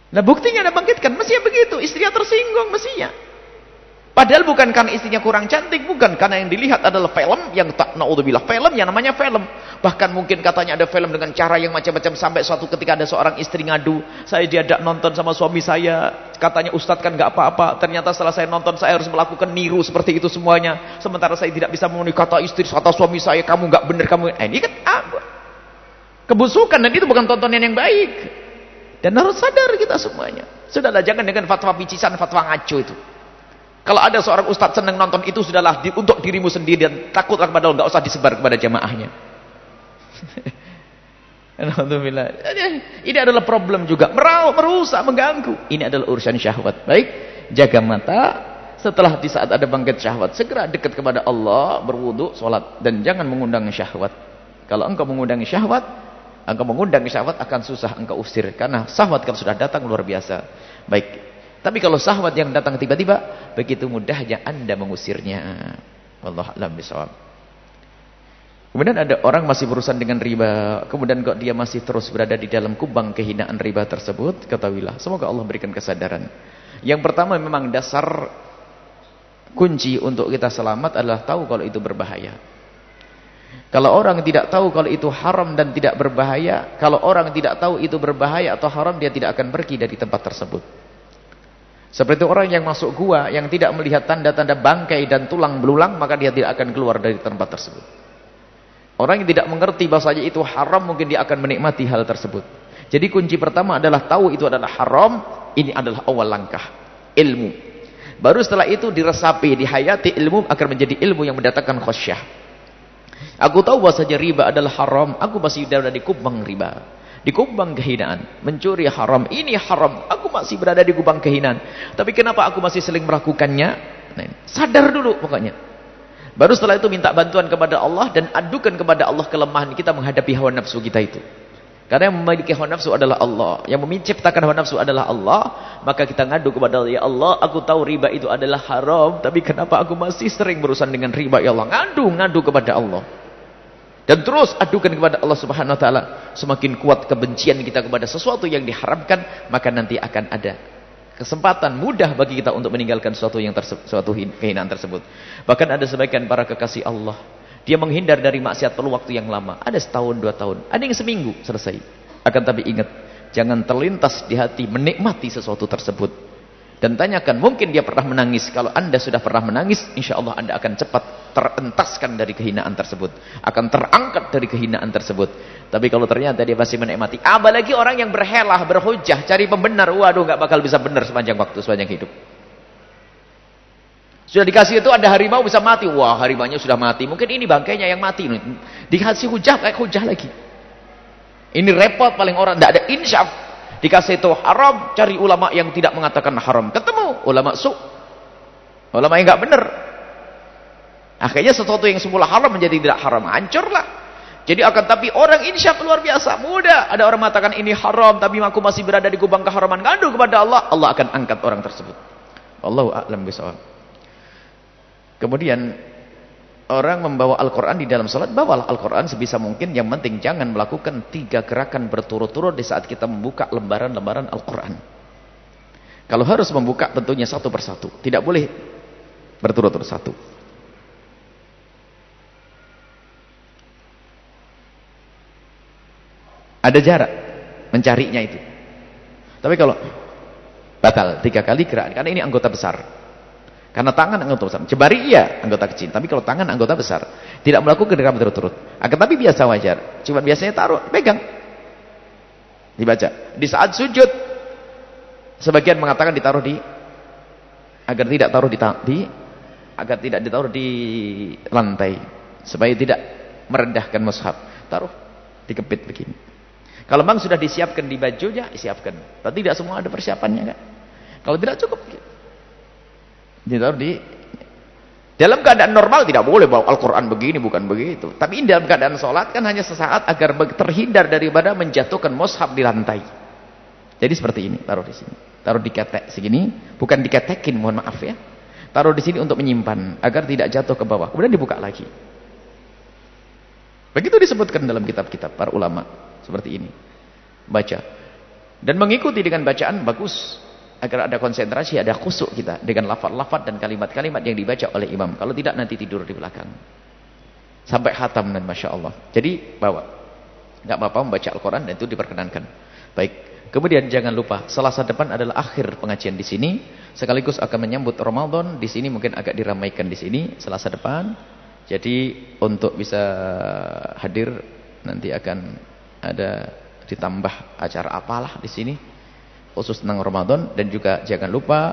Nah buktinya ada bangkitkan, mestinya begitu. Istrinya tersinggung mestinya. Padahal bukan karena istrinya kurang cantik, bukan, karena yang dilihat adalah film yang tak naudzubillah, film yang namanya film. Bahkan mungkin katanya ada film dengan cara yang macam-macam, sampai suatu ketika ada seorang istri ngadu, saya diajak nonton sama suami saya, katanya ustadz kan nggak apa-apa, ternyata setelah saya nonton saya harus melakukan niru seperti itu semuanya, sementara saya tidak bisa memenuhi kata istri, kata suami saya, kamu nggak benar, kamu ini kan kebusukan, dan itu bukan tontonan yang baik. Dan harus sadar kita semuanya. Sudahlah, jangan dengan fatwa picisan, fatwa ngaco itu. Kalau ada seorang ustadz senang nonton itu, sudahlah untuk dirimu sendiri dan takutlah kepada Allah, nggak usah disebar kepada jamaahnya. Alhamdulillah. Ini adalah problem juga, merusak, mengganggu. Ini adalah urusan syahwat. Baik, jaga mata. Setelah di saat ada bangkit syahwat, segera dekat kepada Allah, berwudu, sholat, dan jangan mengundang syahwat. Kalau engkau mengundang syahwat akan susah engkau usir, karena syahwat kalau sudah datang luar biasa. Baik. Tapi kalau syahwat yang datang tiba-tiba, begitu mudahnya Anda mengusirnya. Wallahu a'lam bishawab. Kemudian ada orang masih berurusan dengan riba, kemudian kok dia masih terus berada di dalam kubang kehinaan riba tersebut, ketahuilah, semoga Allah berikan kesadaran. Yang pertama, memang dasar kunci untuk kita selamat adalah tahu kalau itu berbahaya. Kalau orang tidak tahu kalau itu haram dan tidak berbahaya, kalau orang tidak tahu itu berbahaya atau haram, dia tidak akan pergi dari tempat tersebut. Seperti orang yang masuk gua, yang tidak melihat tanda-tanda bangkai dan tulang belulang, maka dia tidak akan keluar dari tempat tersebut. Orang yang tidak mengerti bahasanya itu haram, mungkin dia akan menikmati hal tersebut. Jadi kunci pertama adalah tahu itu adalah haram. Ini adalah awal langkah, ilmu. Baru setelah itu diresapi, dihayati ilmu, akan menjadi ilmu yang mendatangkan khasyah. Aku tahu bahasanya riba adalah haram, aku masih berada di kubang riba, di kubang kehinaan. Mencuri haram, ini haram, aku masih berada di kubang kehinaan. Tapi kenapa aku masih sering melakukannya? Nah, sadar dulu pokoknya. Baru setelah itu minta bantuan kepada Allah dan adukan kepada Allah kelemahan kita menghadapi hawa nafsu kita itu. Karena yang memiliki hawa nafsu adalah Allah, yang menciptakan hawa nafsu adalah Allah. Maka kita ngadu kepada Allah, ya Allah, aku tahu riba itu adalah haram, tapi kenapa aku masih sering berurusan dengan riba, ya Allah? Ngadu kepada Allah. Dan terus adukan kepada Allah Subhanahu wa taala. Semakin kuat kebencian kita kepada sesuatu yang diharamkan, maka nanti akan ada kesempatan mudah bagi kita untuk meninggalkan suatu kehinaan tersebut. Bahkan ada sebagian para kekasih Allah, dia menghindar dari maksiat perlu waktu yang lama. Ada setahun, 2 tahun, ada yang seminggu selesai. Akan tapi ingat, jangan terlintas di hati menikmati sesuatu tersebut. Dan tanyakan, mungkin dia pernah menangis. Kalau Anda sudah pernah menangis, insya Allah Anda akan cepat terentaskan dari kehinaan tersebut, akan terangkat dari kehinaan tersebut. Tapi kalau ternyata dia masih menikmati, apalagi orang yang berhelah, berhujah, cari pembenar, waduh, nggak bakal bisa benar sepanjang waktu, sepanjang hidup. Sudah dikasih itu ada harimau bisa mati, wah harimaunya sudah mati, mungkin ini bangkainya yang mati. Dikasih hujah, kayak hujah lagi. Ini repot paling orang, tidak ada insyaf. Dikasih itu haram, cari ulama yang tidak mengatakan haram, ketemu ulama ulama yang nggak benar. Akhirnya sesuatu yang semula haram menjadi tidak haram, hancurlah. Jadi akan tapi orang insyaf luar biasa, mudah. Ada orang mengatakan ini haram, tapi aku masih berada di kubang keharaman, ngadu kepada Allah, Allah akan angkat orang tersebut. Wallahu a'lam bishawab. Kemudian orang membawa Al-Quran di dalam salat, bawalah Al-Quran sebisa mungkin. Yang penting jangan melakukan 3 gerakan berturut-turut di saat kita membuka lembaran-lembaran Al-Quran. Kalau harus membuka tentunya satu persatu, tidak boleh berturut-turut satu. Ada jarak mencarinya itu. Tapi kalau batal 3 kali gerakan, karena ini anggota besar. Karena tangan anggota besar. Jemari iya anggota kecil, tapi kalau tangan anggota besar, tidak melakukan gerakan berturut-turut. Akan tapi biasa wajar. Cuma biasanya taruh, pegang. Dibaca. Di saat sujud, sebagian mengatakan ditaruh di, agar tidak ditaruh di lantai, supaya tidak merendahkan mushaf. Taruh dikepit begini. Kalau memang sudah disiapkan di bajunya, disiapkan. Tapi tidak semua ada persiapannya kan. Kalau tidak cukup, ditaruh di dalam keadaan normal tidak boleh bawa Al-Quran begini, bukan begitu. Tapi ini dalam keadaan sholat kan hanya sesaat agar terhindar daripada menjatuhkan mushaf di lantai. Jadi seperti ini, taruh di sini, taruh di ketek segini, bukan diketekin, mohon maaf ya. Taruh di sini untuk menyimpan agar tidak jatuh ke bawah. Kemudian dibuka lagi. Begitu disebutkan dalam kitab-kitab para ulama seperti ini. Baca dan mengikuti dengan bacaan bagus. Agar ada konsentrasi, ada khusyuk kita dengan lafaz-lafaz dan kalimat-kalimat yang dibaca oleh imam. Kalau tidak nanti tidur di belakang sampai khatam dan masya Allah. Jadi bawa, nggak apa-apa membaca Al-Quran dan itu diperkenankan. Baik. Kemudian jangan lupa Selasa depan adalah akhir pengajian di sini, sekaligus akan menyambut Ramadan. Di sini mungkin agak diramaikan di sini Selasa depan. Jadi untuk bisa hadir nanti akan ada ditambah acara apalah di sini khusus tentang Ramadan. Dan juga jangan lupa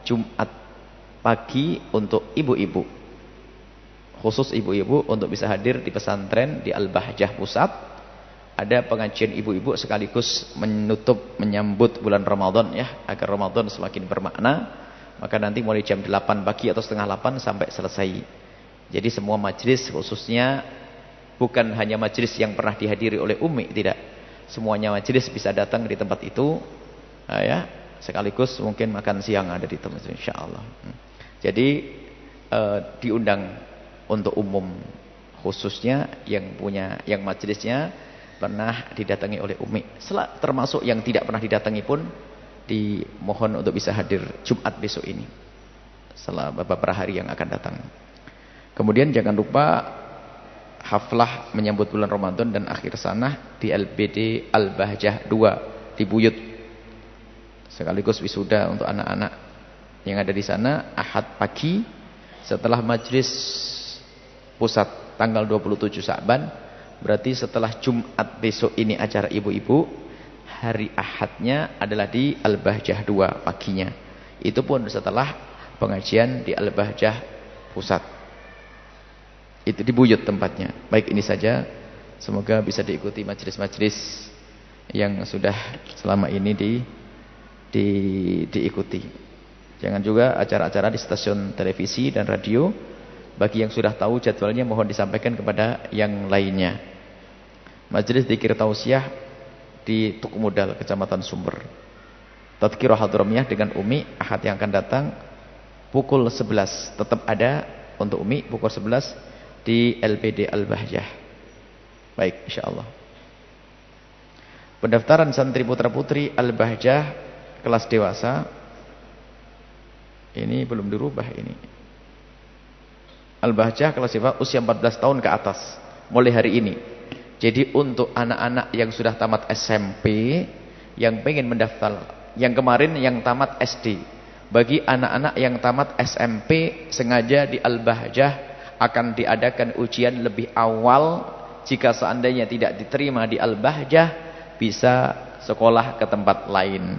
Jumat pagi untuk ibu-ibu. Khusus ibu-ibu untuk bisa hadir di pesantren di Al-Bahjah Pusat. Ada pengajian ibu-ibu sekaligus menyambut bulan Ramadan ya, agar Ramadan semakin bermakna. Maka nanti mulai jam 8 pagi atau setengah 8 sampai selesai. Jadi semua majelis, khususnya bukan hanya majelis yang pernah dihadiri oleh Umi, tidak. Semuanya majelis bisa datang di tempat itu ya, sekaligus mungkin makan siang ada di tempat itu insyaallah. Jadi diundang untuk umum, khususnya yang majelisnya pernah didatangi oleh Umi. Termasuk yang tidak pernah didatangi pun dimohon untuk bisa hadir Jumat besok ini, setelah beberapa hari yang akan datang. Kemudian jangan lupa haflah menyambut bulan Ramadan dan akhir sanah di LBD Al-Bahjah 2 di Buyut. Sekaligus wisuda untuk anak-anak yang ada di sana Ahad pagi setelah majelis pusat tanggal 27 Sa'ban. Berarti setelah Jumat besok ini acara ibu-ibu, hari Ahadnya adalah di Al-Bahjah 2 paginya. Itu pun setelah pengajian di Al-Bahjah Pusat. Itu di Buyut tempatnya. Baik, ini saja. Semoga bisa diikuti majelis-majelis yang sudah selama ini diikuti. Jangan juga acara-acara di stasiun televisi dan radio. Bagi yang sudah tahu jadwalnya mohon disampaikan kepada yang lainnya. Majelis dzikir tausiah di Tukmudal, Kecamatan Sumber. Tadhkirah hadramiyah dengan Umi Ahad yang akan datang pukul 11. Tetap ada untuk Umi pukul 11 di LPD Al-Bahjah. Baik, insyaallah. Pendaftaran santri putra-putri Al-Bahjah kelas dewasa ini belum dirubah ini. Al-Bahjah kelas dewasa usia 14 tahun ke atas mulai hari ini. Jadi untuk anak-anak yang sudah tamat SMP yang pengen mendaftar, yang kemarin yang tamat SD, bagi anak-anak yang tamat SMP sengaja di Al-Bahjah akan diadakan ujian lebih awal. Jika seandainya tidak diterima di Al-Bahjah, bisa sekolah ke tempat lain.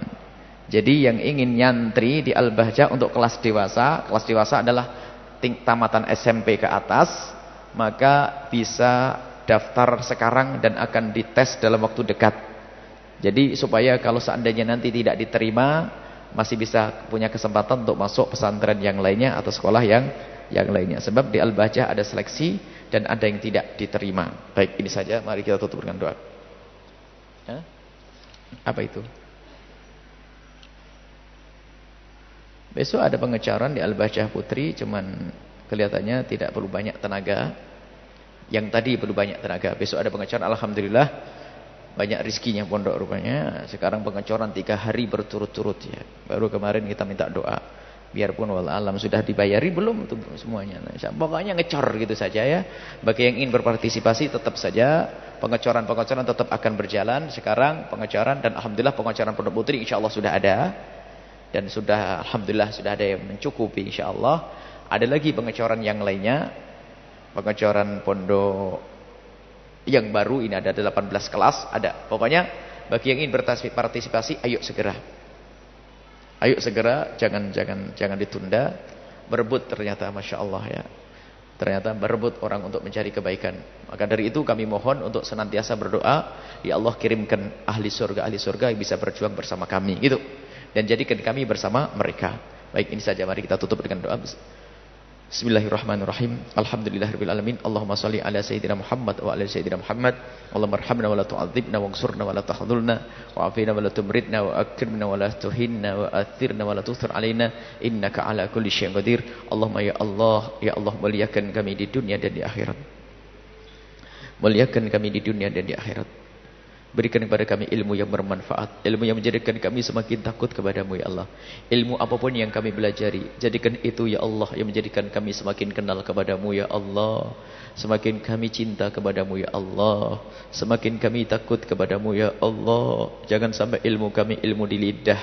Jadi yang ingin nyantri di Al-Bahjah untuk kelas dewasa adalah tamatan SMP ke atas, maka bisa daftar sekarang dan akan dites dalam waktu dekat. Jadi supaya kalau seandainya nanti tidak diterima, masih bisa punya kesempatan untuk masuk pesantren yang lainnya atau sekolah yang lainnya. Sebab di Al-Bahjah ada seleksi dan ada yang tidak diterima. Baik, ini saja. Mari kita tutup dengan doa. Apa itu? Besok ada pengecoran di Al-Bahjah Putri, cuman kelihatannya tidak perlu banyak tenaga. Yang tadi perlu banyak tenaga. Besok ada pengecoran, alhamdulillah banyak rizkinya pondok rupanya. Sekarang pengecoran 3 hari berturut-turut ya. Baru kemarin kita minta doa. Biarpun wallahualam sudah dibayari belum itu semuanya. Nah, pokoknya ngecor gitu saja ya. Bagi yang ingin berpartisipasi tetap saja pengecoran tetap akan berjalan. Sekarang pengecoran dan alhamdulillah pengecoran pondok putri insyaallah sudah ada. Dan sudah alhamdulillah sudah ada yang mencukupi insyaallah. Ada lagi pengecoran yang lainnya. Pengecoran pondok yang baru ini ada 18 kelas ada. Pokoknya bagi yang ingin berpartisipasi ayo segera. Ayo segera, jangan ditunda. Berebut ternyata Masya Allah ya. Ternyata berebut orang untuk mencari kebaikan. Maka dari itu kami mohon untuk senantiasa berdoa, ya Allah kirimkan ahli surga yang bisa berjuang bersama kami gitu. Dan jadikan kami bersama mereka. Baik, ini saja, mari kita tutup dengan doa. Bismillahirrahmanirrahim. Alhamdulillahirabbil alamin. Allahumma shalli ala sayyidina Muhammad wa ala sayyidina Muhammad. Allahumma arhamna wa la tu'adzibna wa'nsurna wa la tahdhulna wa'afina wa la tumritna wa akrimna wa la tuhinna wa athirna wa la tusir alaina innaka ala kulli syai'in qadir. Allahumma ya Allah muliakan kami di dunia dan di akhirat. Muliakan kami di dunia dan di akhirat. Berikan kepada kami ilmu yang bermanfaat, ilmu yang menjadikan kami semakin takut kepadamu ya Allah. Ilmu apapun yang kami belajari, jadikan itu ya Allah yang menjadikan kami semakin kenal kepadamu ya Allah. Semakin kami cinta kepadamu ya Allah. Semakin kami takut kepadamu ya Allah. Jangan sampai ilmu kami ilmu di lidah,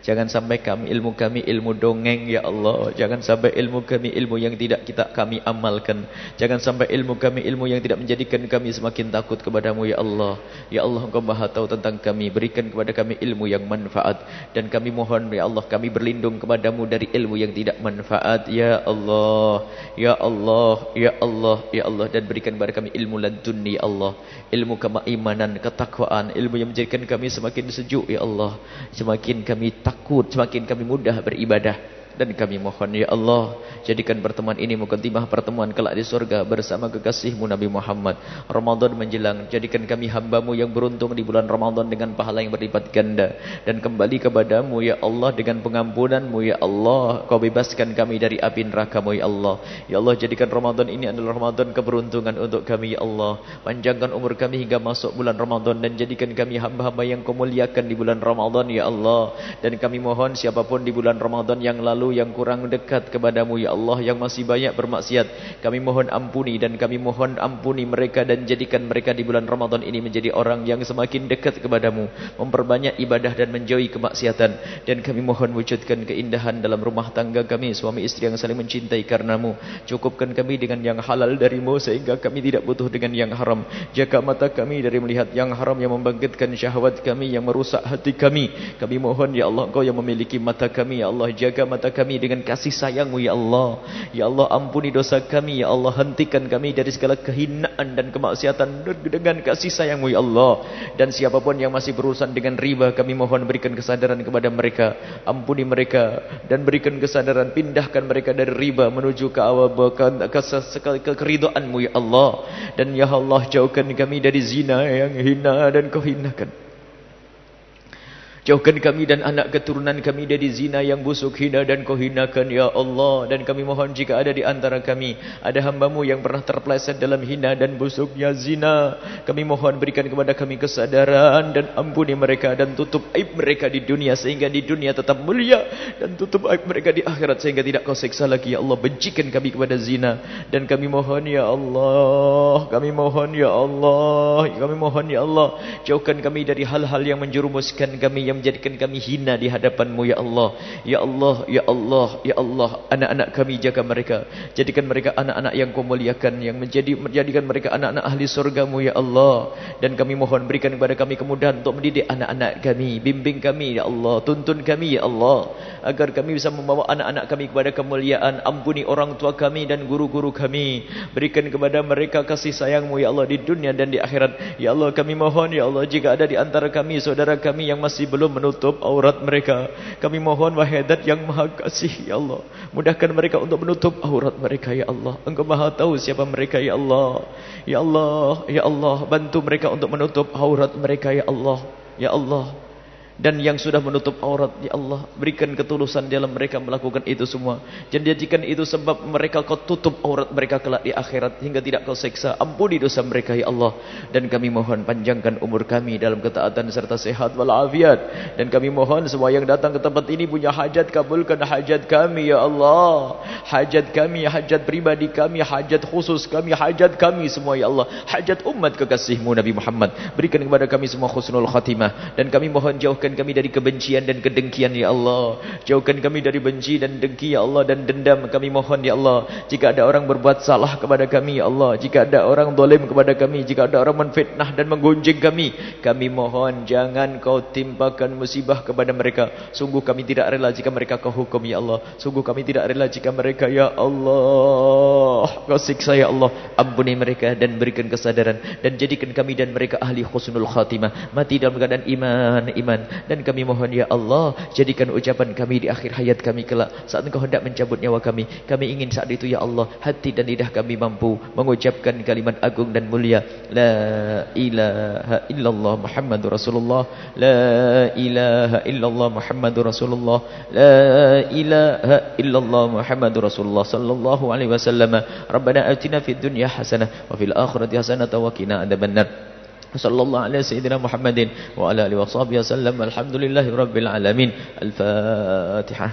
Jangan sampai ilmu kami ilmu dongeng ya Allah. Jangan sampai ilmu kami ilmu yang tidak kami amalkan. Jangan sampai ilmu kami ilmu yang tidak menjadikan kami semakin takut kepadamu ya Allah. Ya Allah, Engkau Maha tahu tentang kami. Berikan kepada kami ilmu yang manfaat. Dan kami mohon ya Allah, kami berlindung kepadamu dari ilmu yang tidak manfaat ya Allah. Ya Allah, ya Allah, ya Allah. Dan berikan kepada kami ilmu laduni ya Allah. Ilmu keimanan, ketakwaan, ilmu yang menjadikan kami semakin sejuk ya Allah. Semakin kami takut, semakin kami mudah beribadah. Dan kami mohon ya Allah, jadikan pertemuan ini mukadimah pertemuan kelak di surga bersama kekasihmu Nabi Muhammad. Ramadan menjelang, jadikan kami hambamu yang beruntung di bulan Ramadan dengan pahala yang berlipat ganda. Dan kembali kepadamu ya Allah dengan pengampunanmu ya Allah. Kau bebaskan kami dari api nerakamu ya Allah. Ya Allah, jadikan Ramadan ini adalah Ramadan keberuntungan untuk kami ya Allah. Panjangkan umur kami hingga masuk bulan Ramadan. Dan jadikan kami hamba-hamba yang kau muliakan di bulan Ramadan ya Allah. Dan kami mohon siapapun di bulan Ramadan yang lalu yang kurang dekat kepadamu ya Allah, yang masih banyak bermaksiat, kami mohon ampuni. Dan kami mohon ampuni mereka dan jadikan mereka di bulan Ramadan ini menjadi orang yang semakin dekat kepadamu, memperbanyak ibadah dan menjauhi kemaksiatan. Dan kami mohon wujudkan keindahan dalam rumah tangga kami, suami istri yang saling mencintai karenamu. Cukupkan kami dengan yang halal darimu sehingga kami tidak butuh dengan yang haram. Jaga mata kami dari melihat yang haram yang membangkitkan syahwat kami, yang merusak hati kami. Kami mohon ya Allah, Engkau yang memiliki mata kami ya Allah, jaga mata kami dengan kasih sayangmu ya Allah. Ya Allah, ampuni dosa kami ya Allah. Hentikan kami dari segala kehinaan dan kemaksiatan dengan kasih sayangmu ya Allah. Dan siapapun yang masih berurusan dengan riba, kami mohon berikan kesadaran kepada mereka. Ampuni mereka dan berikan kesadaran. Pindahkan mereka dari riba menuju ke keridhaanmu ya Allah. Dan ya Allah, jauhkan kami dari zina yang hina dan kau hinakan. Jauhkan kami dan anak keturunan kami dari zina yang busuk, hina dan kau hinakan ya Allah. Dan kami mohon jika ada di antara kami ada hambamu yang pernah terpeleset dalam hina dan busuknya zina, kami mohon berikan kepada kami kesadaran dan ampuni mereka. Dan tutup aib mereka di dunia sehingga di dunia tetap mulia, dan tutup aib mereka di akhirat sehingga tidak kau seksa lagi ya Allah. Bencikan kami kepada zina. Dan kami mohon ya Allah, kami mohon ya Allah, kami mohon ya Allah, jauhkan kami dari hal-hal yang menjerumuskan kami, yang menjadikan kami hina di hadapanmu ya Allah. Ya Allah, ya Allah, ya Allah. Anak-anak kami jaga mereka, jadikan mereka anak-anak yang kau muliakan, yang menjadikan mereka anak-anak ahli surgamu ya Allah. Dan kami mohon berikan kepada kami kemudahan untuk mendidik anak-anak kami. Bimbing kami ya Allah, tuntun kami ya Allah, agar kami bisa membawa anak-anak kami kepada kemuliaan. Ampuni orang tua kami dan guru-guru kami. Berikan kepada mereka kasih sayangmu ya Allah di dunia dan di akhirat. Ya Allah, kami mohon ya Allah, jika ada di antara kami saudara kami yang masih belum menutup aurat mereka, kami mohon wahidat yang maha kasih ya Allah, mudahkan mereka untuk menutup aurat mereka ya Allah. Engkau maha tahu siapa mereka ya Allah. Ya Allah, ya Allah, bantu mereka untuk menutup aurat mereka ya Allah. Ya Allah. Dan yang sudah menutup aurat ya Allah, berikan ketulusan dalam mereka melakukan itu semua. Jangan jadikan itu sebab mereka kau tutup aurat mereka kelak di akhirat hingga tidak kau seksa. Ampuni dosa mereka ya Allah. Dan kami mohon panjangkan umur kami dalam ketaatan serta sehat walafiat. Dan kami mohon semua yang datang ke tempat ini punya hajat, kabulkan hajat kami ya Allah. Hajat kami, hajat pribadi kami, hajat khusus kami, hajat kami semua ya Allah. Hajat umat kekasihmu Nabi Muhammad. Berikan kepada kami semua husnul khatimah. Dan kami mohon jauhkan kami dari kebencian dan kedengkian ya Allah. Jauhkan kami dari benci dan dengki ya Allah, dan dendam. Kami mohon ya Allah, jika ada orang berbuat salah kepada kami ya Allah, jika ada orang zalim kepada kami, jika ada orang menfitnah dan menggunjing kami mohon jangan kau timpakan musibah kepada mereka. Sungguh kami tidak rela jika mereka kau hukum ya Allah. Sungguh kami tidak rela jika mereka ya Allah kau siksa ya Allah. Ampuni mereka dan berikan kesadaran, dan jadikan kami dan mereka ahli husnul khatimah, mati dalam keadaan iman. Dan kami mohon ya Allah, jadikan ucapan kami di akhir hayat kami kelak saat Engkau hendak mencabut nyawa kami. Kami ingin saat itu ya Allah, hati dan lidah kami mampu mengucapkan kalimat agung dan mulia, la ilaha illallah Muhammadur Rasulullah, la ilaha illallah Muhammadur Rasulullah, la ilaha illallah Muhammadur Rasulullah sallallahu alaihi wasallam. Rabbana atina fid dunya hasanah wa fil akhirati hasanah wa qina adzabannar. Sallallahu alaihi sayyidina Muhammadin wa ala alihi wa sahbihi wasallam. Alhamdulillahi rabbil alamin. Al-Fatihah.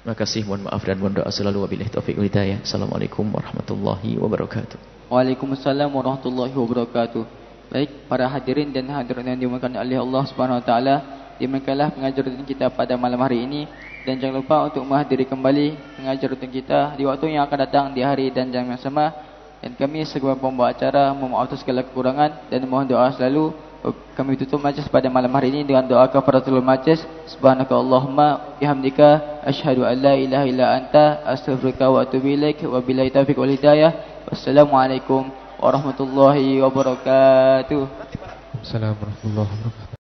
Terima kasih, mohon maaf dan mohon doa selalu, wabillahi taufiq wal hidayah. Assalamualaikum warahmatullahi wabarakatuh.
Waalaikumsalam warahmatullahi wabarakatuh. Baik, para hadirin dan hadirat yang dimuliakan oleh Allah Subhanahu wa taala, demikianlah pengajaran kita pada malam hari ini, dan jangan lupa untuk menghadiri kembali pengajaran kita di waktu yang akan datang di hari dan jam yang sama. Dan kami sebagai pembawa acara memohon segala kekurangan dan mohon doa selalu. Kami tutup majlis pada malam hari ini dengan doa kafaratul majlis. Subhanakallahumma bihamdika asyhadu an la ilaha illa anta astaghfiruka wa atubu ilaik. Wabillahi taufiq wal hidayah. Wassalamualaikum warahmatullahi wabarakatuh.
Assalamualaikum warahmatullahi wabarakatuh.